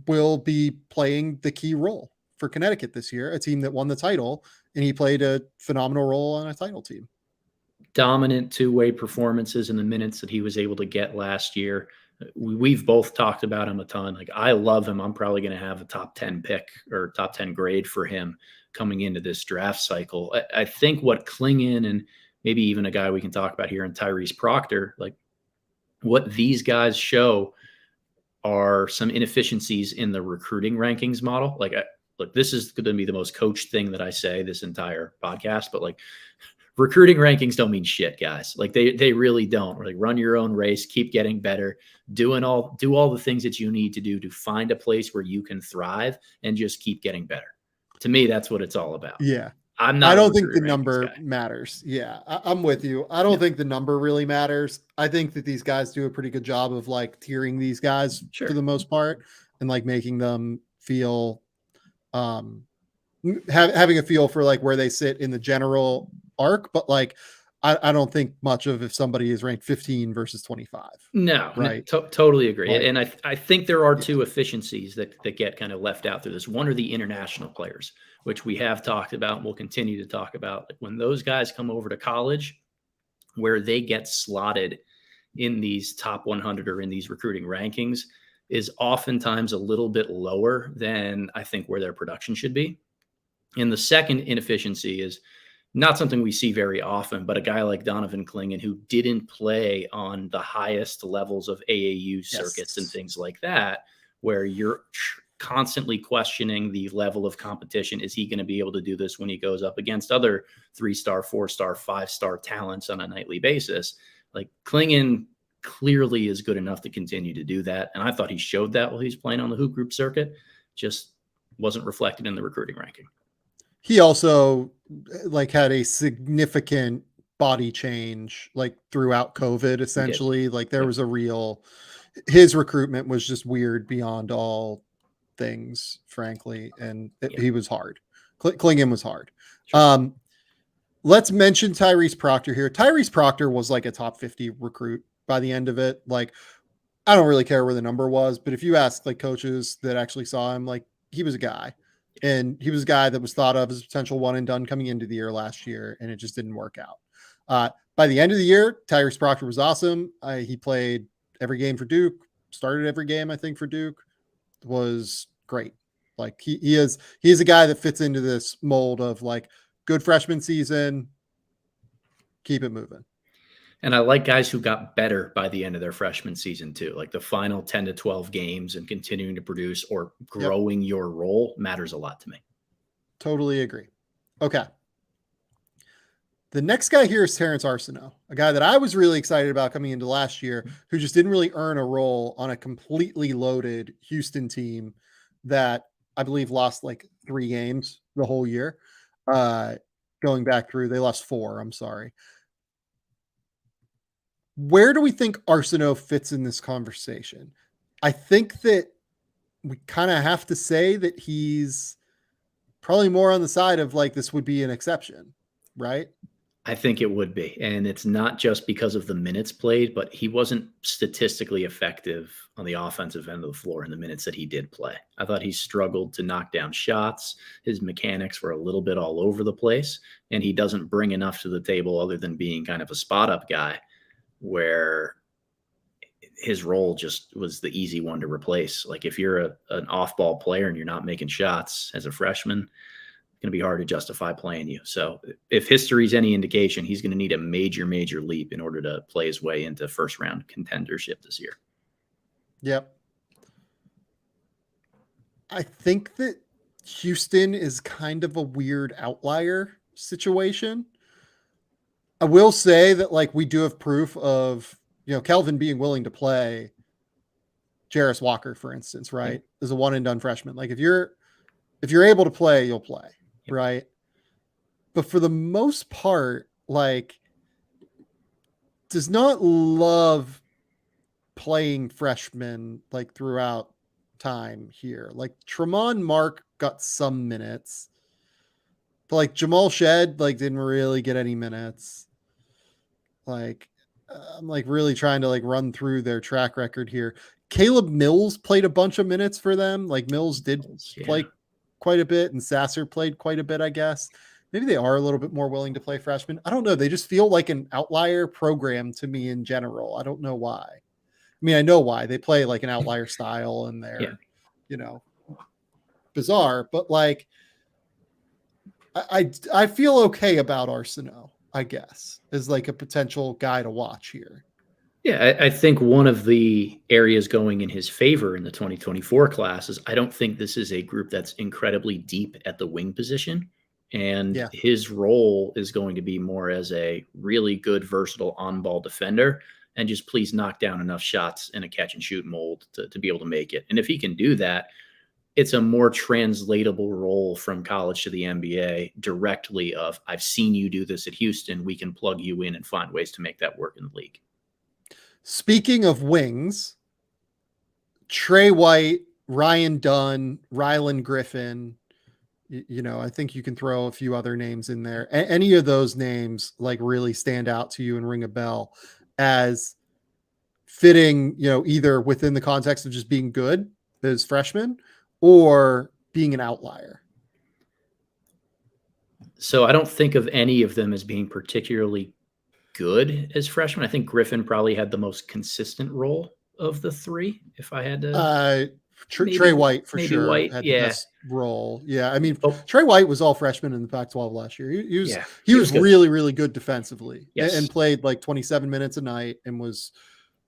will be playing the key role for Connecticut this year, a team that won the title, and he played a phenomenal role on a title team. Dominant two-way performances in the minutes that he was able to get last year. We've both talked about him a ton. Like, I love him. I'm probably going to have a top 10 pick or top 10 grade for him coming into this draft cycle. I think what Clingan and maybe even a guy we can talk about here in Tyrese Proctor, like what these guys show are some inefficiencies in the recruiting rankings model. Like, look, this is going to be the most coached thing that I say this entire podcast, but like, recruiting rankings don't mean shit, guys. Like they really don't. Like, run your own race, keep getting better, do all the things that you need to do to find a place where you can thrive and just keep getting better. To me, that's what it's all about. Yeah. I don't think the number matters. Yeah, I'm with you. I don't think the number really matters. I think that these guys do a pretty good job of like tiering these guys for the most part and like making them feel having a feel for like where they sit in the general arc, but like I don't think much of if somebody is ranked 15 versus 25. No, right. Totally agree. Right. And I think there are two efficiencies that get kind of left out through this. One are the international players, which we have talked about and we'll continue to talk about. Like, when those guys come over to college, where they get slotted in these top 100 or in these recruiting rankings is oftentimes a little bit lower than I think where their production should be. And the second inefficiency is not something we see very often, but a guy like Donovan Clingan, who didn't play on the highest levels of AAU circuits and things like that, where you're constantly questioning the level of competition. Is he going to be able to do this when he goes up against other 3-star, 4-star, 5-star talents on a nightly basis? Like, Clingan clearly is good enough to continue to do that. And I thought he showed that while he's playing on the hoop group circuit, just wasn't reflected in the recruiting ranking. He also like had a significant body change like throughout COVID, essentially. Like there was a real, his recruitment was just weird beyond all things, frankly. And he was hard. Clingan was hard. Sure. Let's mention Tyrese Proctor here. Tyrese Proctor was like a top 50 recruit by the end of it. Like, I don't really care where the number was, but if you ask like coaches that actually saw him, like he was a guy. And he was a guy that was thought of as a potential one and done coming into the year last year, and it just didn't work out. By the end of the year, Tyrese Proctor was awesome. He played every game for Duke, started every game, I think, for Duke. Was great. Like he's a guy that fits into this mold of like good freshman season, keep it moving. And I like guys who got better by the end of their freshman season too. Like the final 10 to 12 games and continuing to produce or growing your role matters a lot to me. Totally agree. Okay. The next guy here is Terrance Arceneaux, a guy that I was really excited about coming into last year, who just didn't really earn a role on a completely loaded Houston team that I believe lost like 3 games the whole year. Going back through, they lost 4. I'm sorry. Where do we think Arceneaux fits in this conversation? I think that we kind of have to say that he's probably more on the side of like, this would be an exception, right? I think it would be. And it's not just because of the minutes played, but he wasn't statistically effective on the offensive end of the floor in the minutes that he did play. I thought he struggled to knock down shots. His mechanics were a little bit all over the place, and he doesn't bring enough to the table other than being kind of a spot up guy where his role just was the easy one to replace. Like if you're an off ball player and you're not making shots as a freshman, going to be hard to justify playing you. So if history's any indication, he's going to need a major, major leap in order to play his way into first round contendership this year. Yep. I think that Houston is kind of a weird outlier situation. I will say that like we do have proof of, Kelvin being willing to play Jarris Walker, for instance, right? As a one and done freshman. Like if you're able to play, you'll play. Right. But for the most part, like does not love playing freshmen like throughout time here. Like Tremont Mark got some minutes, but like Jamal Shed, like didn't really get any minutes. Like I'm like really trying to like run through their track record here. Caleb Mills played a bunch of minutes for them. Like Mills did play quite a bit, and Sasser played quite a bit, I guess. Maybe they are a little bit more willing to play freshmen. I don't know. They just feel like an outlier program to me in general. I don't know why. I mean, I know why. They play like an outlier style and they're, bizarre, but like I feel okay about Arceneaux, I guess, as like a potential guy to watch here. Yeah, I think one of the areas going in his favor in the 2024 class is I don't think this is a group that's incredibly deep at the wing position. And his role is going to be more as a really good, versatile on-ball defender and just please knock down enough shots in a catch-and-shoot mold to be able to make it. And if he can do that, it's a more translatable role from college to the NBA directly of, I've seen you do this at Houston. We can plug you in and find ways to make that work in the league. Speaking of wings, Trey White, Ryan Dunn, Rylan Griffen, I think you can throw a few other names in there. Any of those names like really stand out to you and ring a bell as fitting, either within the context of just being good as freshmen or being an outlier? So I don't think of any of them as being particularly good as freshmen. I think Griffen probably had the most consistent role of the three. If I had to, Trey White for sure White, had the best role. Yeah, I mean, Trey White was all freshman in the Pac-12 last year. He was really, really good defensively and played like 27 minutes a night and was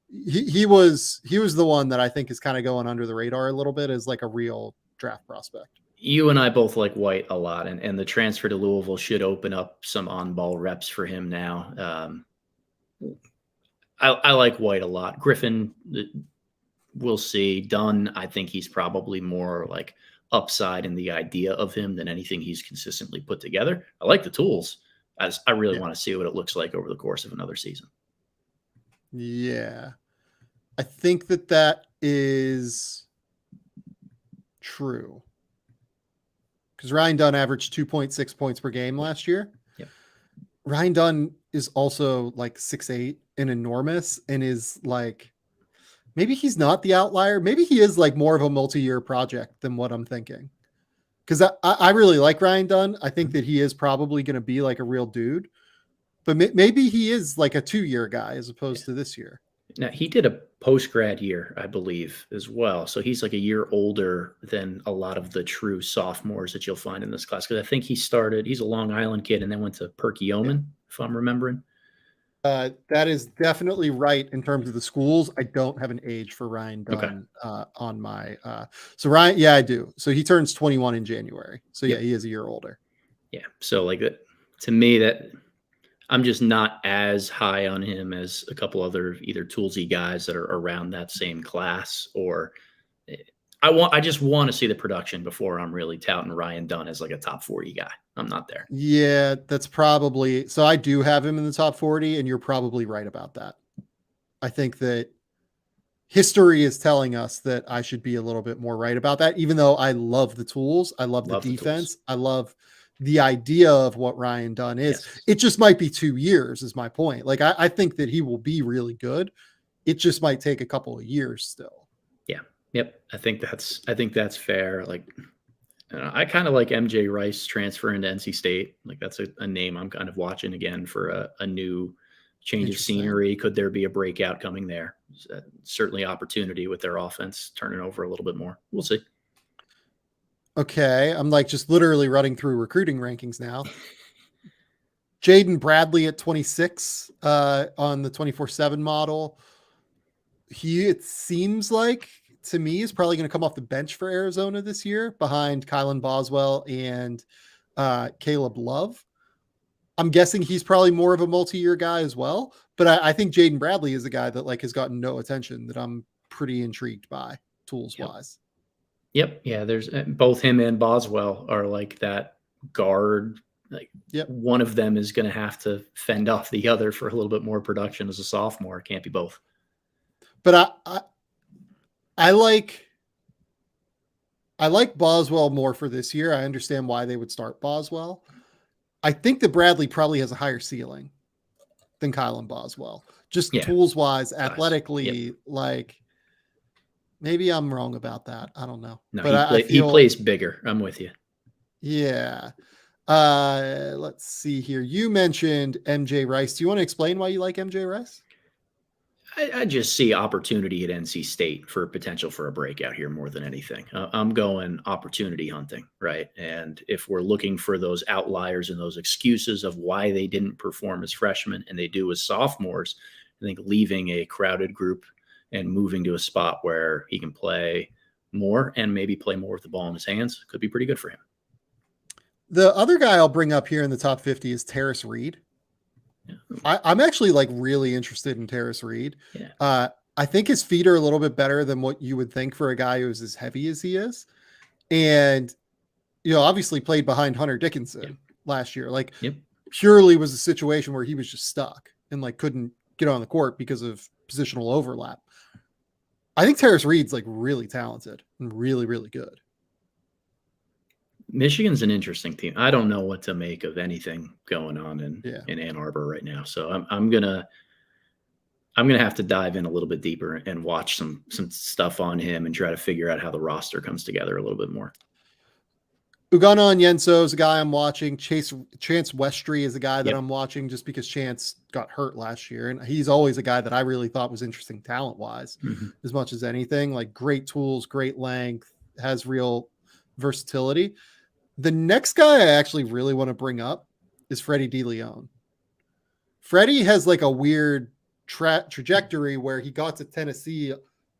he was the one that I think is kind of going under the radar a little bit as like a real draft prospect. You and I both like White a lot, and the transfer to Louisville should open up some on-ball reps for him now. I like White a lot. Griffen, we'll see. Dunn, I think he's probably more like upside in the idea of him than anything he's consistently put together. I like the tools. I really want to see what it looks like over the course of another season. Yeah. I think that is true. Because Ryan Dunn averaged 2.6 points per game last year. Yep. Ryan Dunn is also like 6'8" and enormous and is like, maybe he's not the outlier. Maybe he is like more of a multi-year project than what I'm thinking. Because I really like Ryan Dunn. I think that he is probably going to be like a real dude. But maybe he is like a 2-year guy as opposed to this year. Now, he did a post-grad year, I believe, as well. So he's like a year older than a lot of the true sophomores that you'll find in this class. Because I think he's a Long Island kid and then went to Perkiomen, if I'm remembering. That is definitely right in terms of the schools. I don't have an age for Ryan Dunn on my so Ryan, yeah, I do. So he turns 21 in January. So yeah, he is a year older. Yeah. So like that, to me, that I'm just not as high on him as a couple other either toolsy guys that are around that same class, or I just want to see the production before I'm really touting Ryan Dunn as like a top 40 guy. I'm not there. Yeah, that's probably, so I do have him in the top 40 and you're probably right about that. I think that history is telling us that I should be a little bit more right about that, even though I love the tools. I love the defense. I love the idea of what Ryan Dunn is. Yes. It just might be 2 years is my point. Like, I think that he will be really good. It just might take a couple of years still. Yeah. Yep. I think that's fair. Like, I kind of like MJ Rice transferring to NC State. Like, that's a name I'm kind of watching again for a new change of scenery. Could there be a breakout coming there? Certainly opportunity with their offense turning over a little bit more. We'll see. Okay. I'm like just literally running through recruiting rankings now. Jaden Bradley at 26 on the 24/7 model. It seems like to me is probably going to come off the bench for Arizona this year behind Kylan Boswell and Caleb Love. I'm guessing he's probably more of a multi-year guy as well, but I think Jaden Bradley is a guy that like has gotten no attention that I'm pretty intrigued by tools wise. Yep. Yeah. There's both him and Boswell are like that guard. Like, one of them is going to have to fend off the other for a little bit more production as a sophomore. It can't be both. But I like Boswell more for this year. I understand why they would start Boswell. I think that Bradley probably has a higher ceiling than Kylan Boswell. Just tools wise, athletically, like maybe I'm wrong about that. I don't know. No, but he plays bigger. I'm with you. Yeah. Let's see here. You mentioned MJ Rice. Do you want to explain why you like MJ Rice? I just see opportunity at NC State for potential for a breakout here more than anything. I'm going opportunity hunting, right? And if we're looking for those outliers and those excuses of why they didn't perform as freshmen and they do as sophomores, I think leaving a crowded group and moving to a spot where he can play more and maybe play more with the ball in his hands could be pretty good for him. The other guy I'll bring up here in the top 50 is Terrace Reed. I'm actually like really interested in Terrace Reed. Yeah. I think his feet are a little bit better than what you would think for a guy who's as heavy as he is. And, obviously played behind Hunter Dickinson last year. Like purely was a situation where he was just stuck and like couldn't get on the court because of positional overlap. I think Terrace Reed's like really talented and really, really good. Michigan's an interesting team. I don't know what to make of anything going on in Ann Arbor right now. So I'm gonna have to dive in a little bit deeper and watch some stuff on him and try to figure out how the roster comes together a little bit more. Ugonna Onyenso is a guy I'm watching. Chance Westry is a guy that I'm watching just because Chance got hurt last year. And he's always a guy that I really thought was interesting talent-wise, as much as anything. Like great tools, great length, has real versatility. The next guy I actually really want to bring up is Freddie DeLeon. Freddie has like a weird trajectory where he got to Tennessee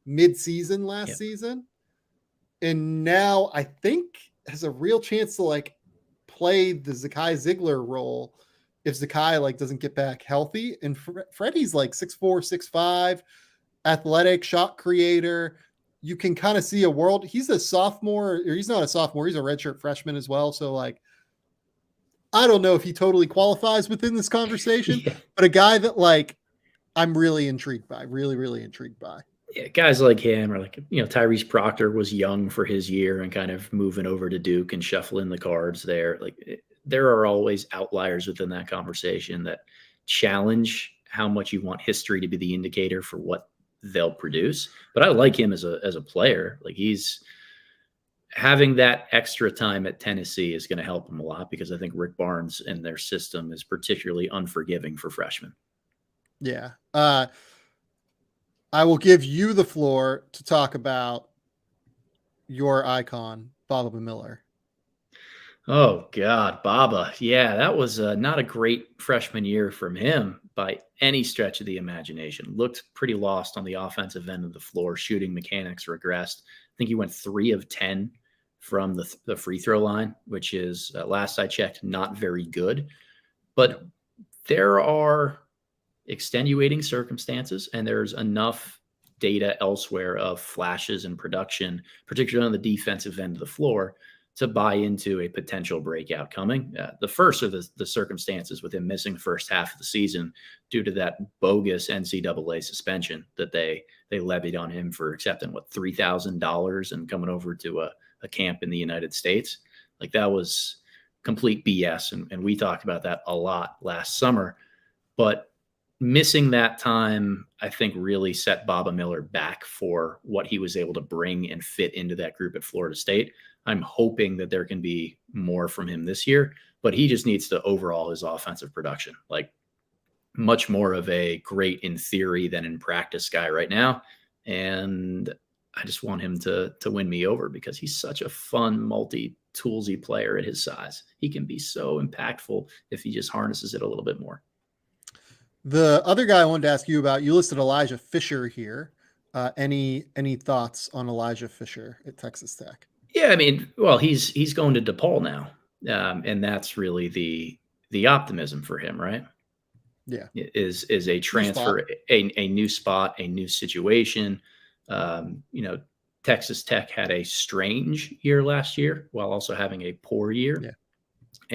mid-season last season. And now I think has a real chance to like play the Zakai Ziegler role if Zakai like doesn't get back healthy. And Freddie's like 6'4", 6'5", athletic shot creator. You can kind of see a world. He's a sophomore, or he's not a sophomore. He's a redshirt freshman as well. So like, I don't know if he totally qualifies within this conversation, but a guy that like, I'm really intrigued by, really, really intrigued by. Yeah, guys like him, or like, Tyrese Proctor was young for his year and kind of moving over to Duke and shuffling the cards there. Like there are always outliers within that conversation that challenge how much you want history to be the indicator for what they'll produce. But I like him as a player. Like he's having that extra time at Tennessee is going to help him a lot because I think Rick Barnes and their system is particularly unforgiving for freshmen. Yeah. I will give you the floor to talk about your icon, Baba Miller. Oh God, Baba. Yeah, that was not a great freshman year from him by any stretch of the imagination. Looked pretty lost on the offensive end of the floor. Shooting mechanics regressed. I think he went 3 of 10 from the free throw line, which is, last I checked, not very good. But there are extenuating circumstances, and there's enough data elsewhere of flashes and production, particularly on the defensive end of the floor, to buy into a potential breakout coming. The first of the circumstances with him missing the first half of the season due to that bogus NCAA suspension that they levied on him for accepting $3,000 and coming over to a camp in the United States. Like that was complete BS. And we talked about that a lot last summer. But missing that time, I think, really set Baba Miller back for what he was able to bring and fit into that group at Florida State. I'm hoping that there can be more from him this year, but he just needs to overhaul his offensive production. Like, much more of a great in theory than in practice guy right now. And I just want him to win me over because he's such a fun, multi-toolsy player at his size. He can be so impactful if he just harnesses it a little bit more. The other guy I wanted to ask you about, you listed Elijah Fisher here. Any thoughts on Elijah Fisher at Texas Tech? Yeah, I mean, well, he's going to DePaul now, and that's really the optimism for him, right? Yeah, is a transfer, a new spot, a new situation. Texas Tech had a strange year last year while also having a poor year. Yeah.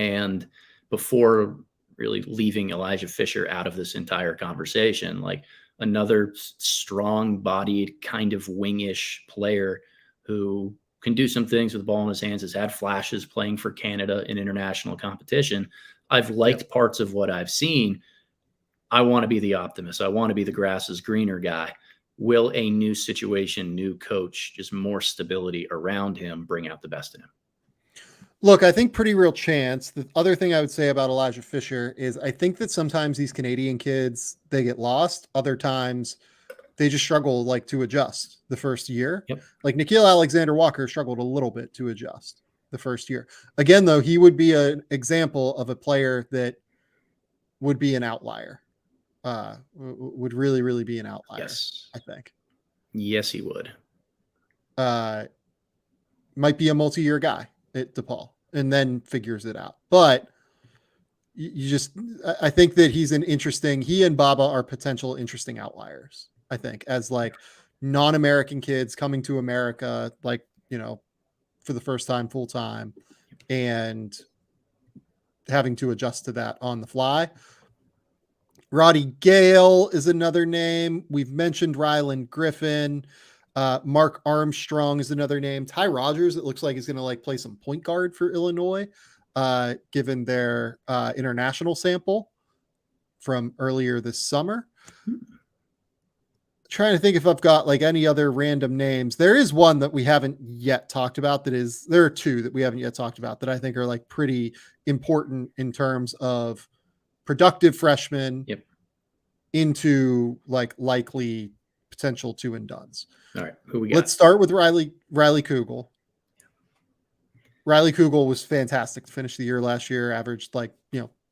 And before really leaving Elijah Fisher out of this entire conversation, like another strong-bodied kind of wingish player who can do some things with the ball in his hands, has had flashes playing for Canada in international competition. I've liked parts of what I've seen. I want to be the optimist. I want to be the grass is greener guy. Will a new situation, new coach, just more stability around him bring out the best in him? Look, I think pretty real chance. The other thing I would say about Elijah Fisher is I think that sometimes these Canadian kids, they get lost. Other times they just struggle like to adjust the first year. Yep. Like Nickeil Alexander-Walker struggled a little bit to adjust the first year. Again, though, he would be an example of a player that would be an outlier. Would really, really be an outlier. Yes. I think. Yes, he would. Might be a multi-year guy at DePaul and then figures it out. But I think that he and Baba are potential interesting outliers, I think, as like non-American kids coming to America, like, for the first time, full time, and having to adjust to that on the fly. Roddy Gale is another name. We've mentioned Rylan Griffen. Mark Armstrong is another name. Ty Rogers, it looks like he's going to play some point guard for Illinois, given their international sample from earlier this summer. Trying to think if I've got any other random names. There is one that we haven't yet talked about. There are two that we haven't yet talked about that I think are pretty important in terms of productive freshmen into likely potential 2-and-dones. All right, who we got? Let's start with Riley Kugel. Riley Kugel was fantastic to finish the year last year, averaged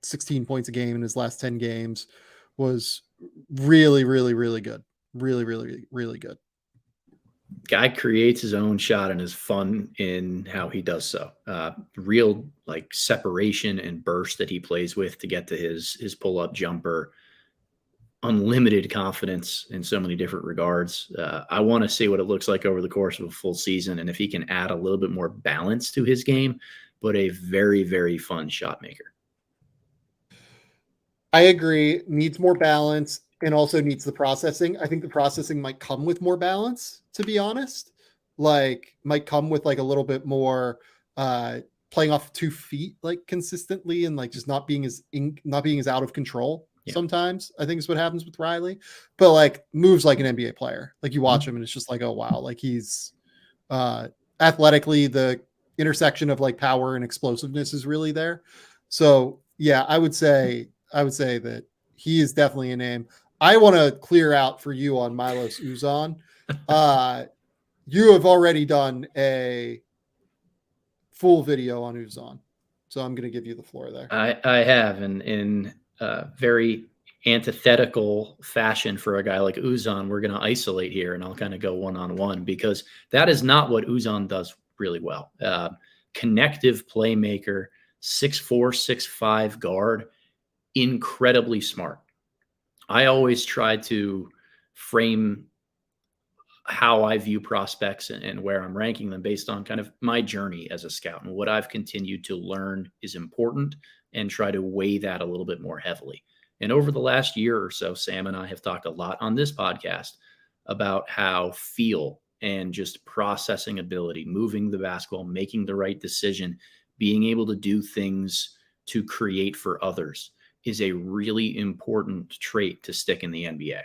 16 points a game in his last 10 games, was really, really, really good. Really, really, really good. Guy creates his own shot and is fun in how he does so. Real separation and burst that he plays with to get to his pull-up jumper. Unlimited confidence in so many different regards. I want to see what it looks like over the course of a full season, and if he can add a little bit more balance to his game, but a very, very fun shot maker. I agree. Needs more balance and also needs the processing. I think the processing might come with more balance, to be honest. Might come with a little bit more playing off 2 feet consistently and just not being as out of control. Yeah. Sometimes I think is what happens with Riley, but moves like an NBA player. You watch him and it's just oh wow, he's athletically, the intersection of power and explosiveness is really there. So yeah, I would say that he is definitely a name. I want to clear out for you on Milos Uzan. You have already done a full video on Uzan, so I'm going to give you the floor there. I have, in very antithetical fashion for a guy like Uzan, we're going to isolate here, and I'll kind of go one-on-one because that is not what Uzan does really well. Connective playmaker, 6'4", 6'5" guard, incredibly smart. I always try to frame how I view prospects and where I'm ranking them based on kind of my journey as a scout, and what I've continued to learn is important and try to weigh that a little bit more heavily. And over the last year or so, Sam and I have talked a lot on this podcast about how feel and just processing ability, moving the basketball, making the right decision being able to do things to create for others is a really important trait to stick in the NBA.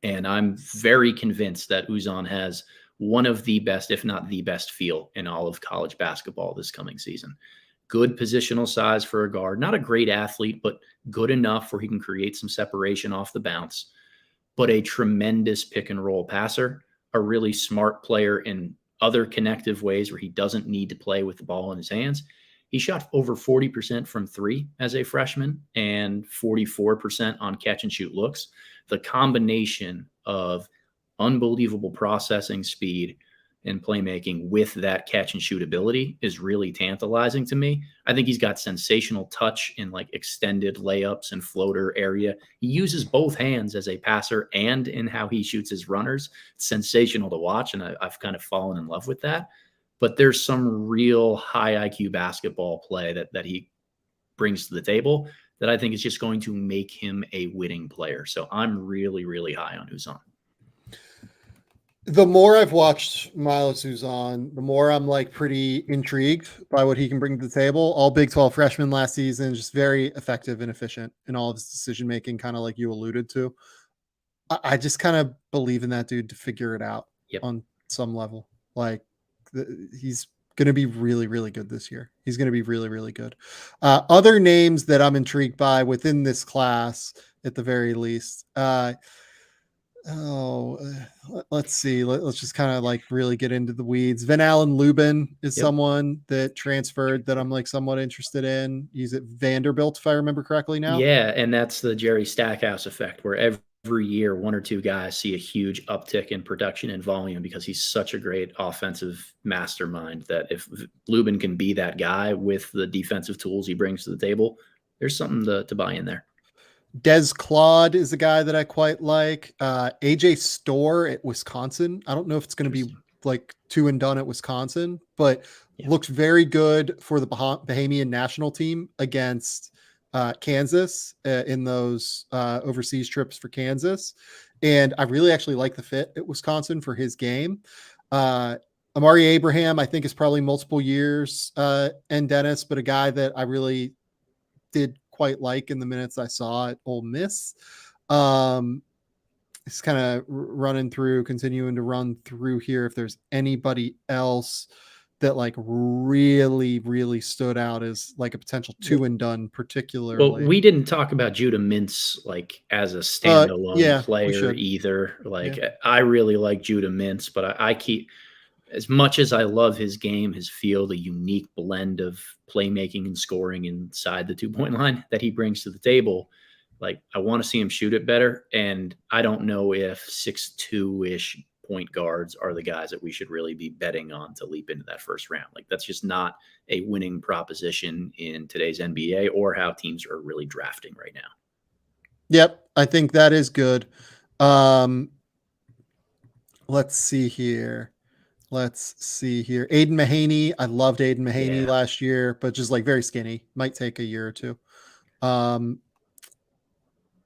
And I'm very convinced that Uzan has one of the best, if not the best feel in all of college basketball this coming season. Good positional size for a guard, not a great athlete, but good enough where he can create some separation off the bounce, but a tremendous pick and roll passer, a really smart player in other connective ways where he doesn't need to play with the ball in his hands. He shot over 40% from three as a freshman and 44% on catch and shoot looks. The combination of unbelievable processing speed and playmaking with that catch and shoot ability is really tantalizing to me. I think he's got sensational touch in like extended layups and floater area. He uses both hands as a passer and in how he shoots his runners. It's sensational to watch, and I've kind of fallen in love with that. But there's some real high IQ basketball play that he brings to the table that I think is just going to make him a winning player. So I'm really, really high on Uzan. The more I've watched Milos Uzan, the more I'm like pretty intrigued by what he can bring to the table. All Big 12 freshman last season, just very effective and efficient in all of his decision making, kind of like you alluded to. I just kind of believe in that dude to figure it out on some level. Like he's going to be really, really good this year. He's going to be really, really good. Other names that I'm intrigued by within this class, at the very least. Let's see. Let's just kind of like really get into the weeds. Van Allen Lubin is someone that transferred that I'm like somewhat interested in. He's at Vanderbilt, if I remember correctly now. Yeah, and that's the Jerry Stackhouse effect, where every year one or two guys see a huge uptick in production and volume because he's such a great offensive mastermind that if Lubin can be that guy with the defensive tools he brings to the table, there's something to buy in there. Des Claude is a guy that I quite like. AJ Storr at Wisconsin. I don't know if it's going to be like 2 and done at Wisconsin, but looks very good for the Bahamian national team against Kansas in those overseas trips for Kansas. And I really actually like the fit at Wisconsin for his game. Amari Abraham, I think, is probably multiple years and Dennis, but a guy that I really did quite like in the minutes I saw at Ole Miss. It's kind of continuing to run through here. If there's anybody else that like really, really stood out as like a potential 2 and done, particularly. Well, we didn't talk about Judah Mintz like as a standalone player either. Like I really like Judah Mintz, but I keep, as much as I love his game, his feel, the unique blend of playmaking and scoring inside the 2-point line that he brings to the table, like I want to see him shoot it better. And I don't know if 6'2" point guards are the guys that we should really be betting on to leap into that first round. Like that's just not a winning proposition in today's NBA or how teams are really drafting right now. Yep. I think that is good. Let's see here. Aiden Mahaney. I loved Aiden Mahaney last year, but just like very skinny. Might take a year or two.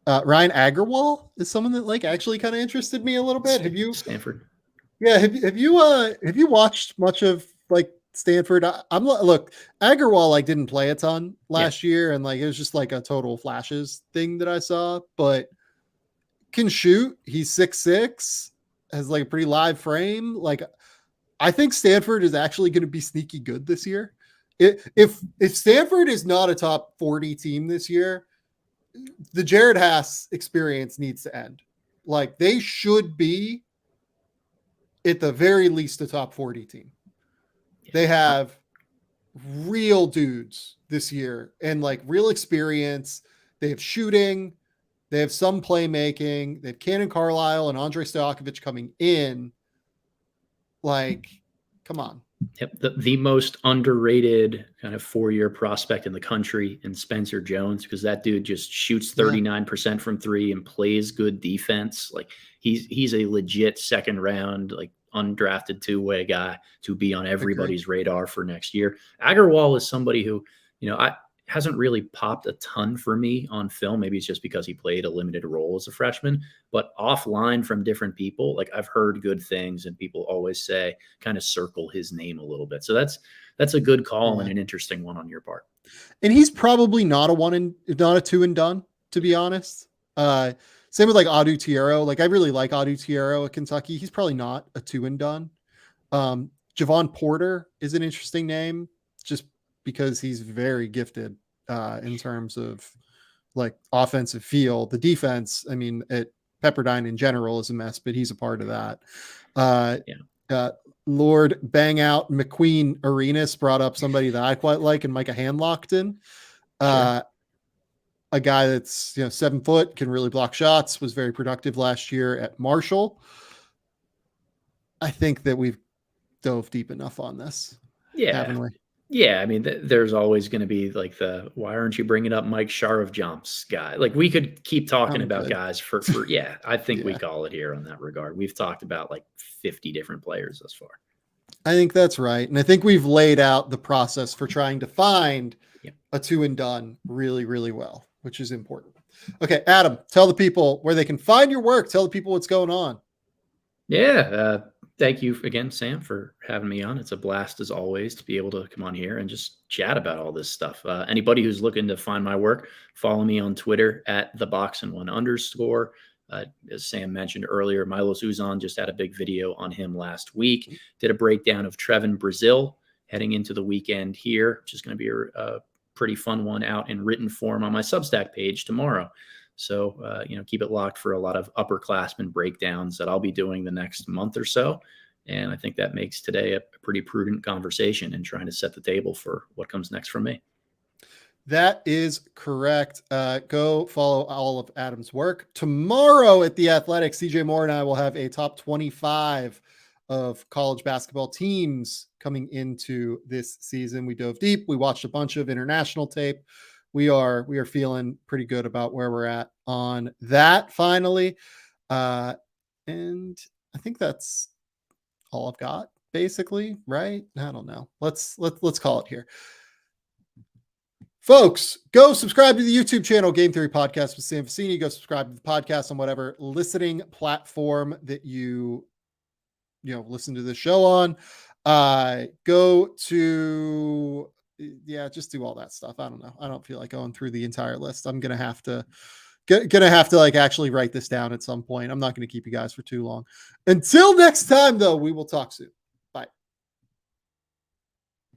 Ryan Agarwal is someone that like actually kind of interested me a little bit. Have you Stanford? Yeah. Have you watched much of like Stanford? Look, Agarwal like didn't play a ton last year, and like it was just like a total flashes thing that I saw, but can shoot. He's 6'6", has like a pretty live frame. Like I think Stanford is actually going to be sneaky good this year. If Stanford is not a top 40 team this year, the Jared Haas experience needs to end. Like they should be at the very least a top 40 team. They have real dudes this year and like real experience. They have shooting. They have some playmaking. They have Cannon Carlisle and Andre Stojakovic coming in. Like, come on. Yep. The most underrated kind of 4-year prospect in the country in Spencer Jones, because that dude just shoots 39% from three and plays good defense. Like he's a legit second round, like undrafted 2-way guy to be on everybody's radar for next year. Agarwal is somebody who, hasn't really popped a ton for me on film. Maybe it's just because he played a limited role as a freshman, but offline from different people, like I've heard good things, and people always say kind of circle his name a little bit. So that's a good call and an interesting one on your part. And he's probably not a 2 and done, to be honest. Same with like Adu Tiero. Like I really like Adu Tiero at Kentucky. He's probably not a 2 and done. Javon Porter is an interesting name just because he's very gifted in terms of like offensive feel. The defense, I mean, at Pepperdine in general is a mess, but he's a part of that. Lord Bang Out McQueen Arenas brought up somebody that I quite like, and Micah Hanlockton. Sure. A guy that's 7 foot, can really block shots, was very productive last year at Marshall. I think that we've dove deep enough on this. Yeah. Haven't we? Yeah. I mean, there's always going to be like why aren't you bringing up Mike Sharov jumps guy? Like we could keep talking about guys for I think we call it here on that regard. We've talked about like 50 different players thus far. I think that's right. And I think we've laid out the process for trying to find a 2 and done really, really well, which is important. Okay, Adam, tell the people where they can find your work. Tell the people what's going on. Yeah. Thank you again, Sam, for having me on. It's a blast as always to be able to come on here and just chat about all this stuff. Anybody who's looking to find my work, follow me on Twitter at @theboxandone_. As Sam mentioned earlier, Milos Uzan just had a big video on him last week. Did a breakdown of Trevin Brazil heading into the weekend here, which is going to be a pretty fun one out in written form on my Substack page tomorrow. So, keep it locked for a lot of upperclassmen breakdowns that I'll be doing the next month or so. And I think that makes today a pretty prudent conversation and trying to set the table for what comes next from me. That is correct. Go follow all of Adam's work. Tomorrow at The Athletic, CJ Moore and I will have a top 25 of college basketball teams coming into this season. We dove deep. We watched a bunch of international tape. We are feeling pretty good about where we're at on that finally. And I think that's all I've got basically, right? I don't know. Let's call it here. Folks, go subscribe to the YouTube channel, Game Theory Podcast with Sam Vecini. Go subscribe to the podcast on whatever listening platform that you listen to the show on. Go to, just do all that stuff. I don't know. I don't feel like going through the entire list. I'm going to have to like actually write this down at some point. I'm not going to keep you guys for too long. Until next time, though, we will talk soon.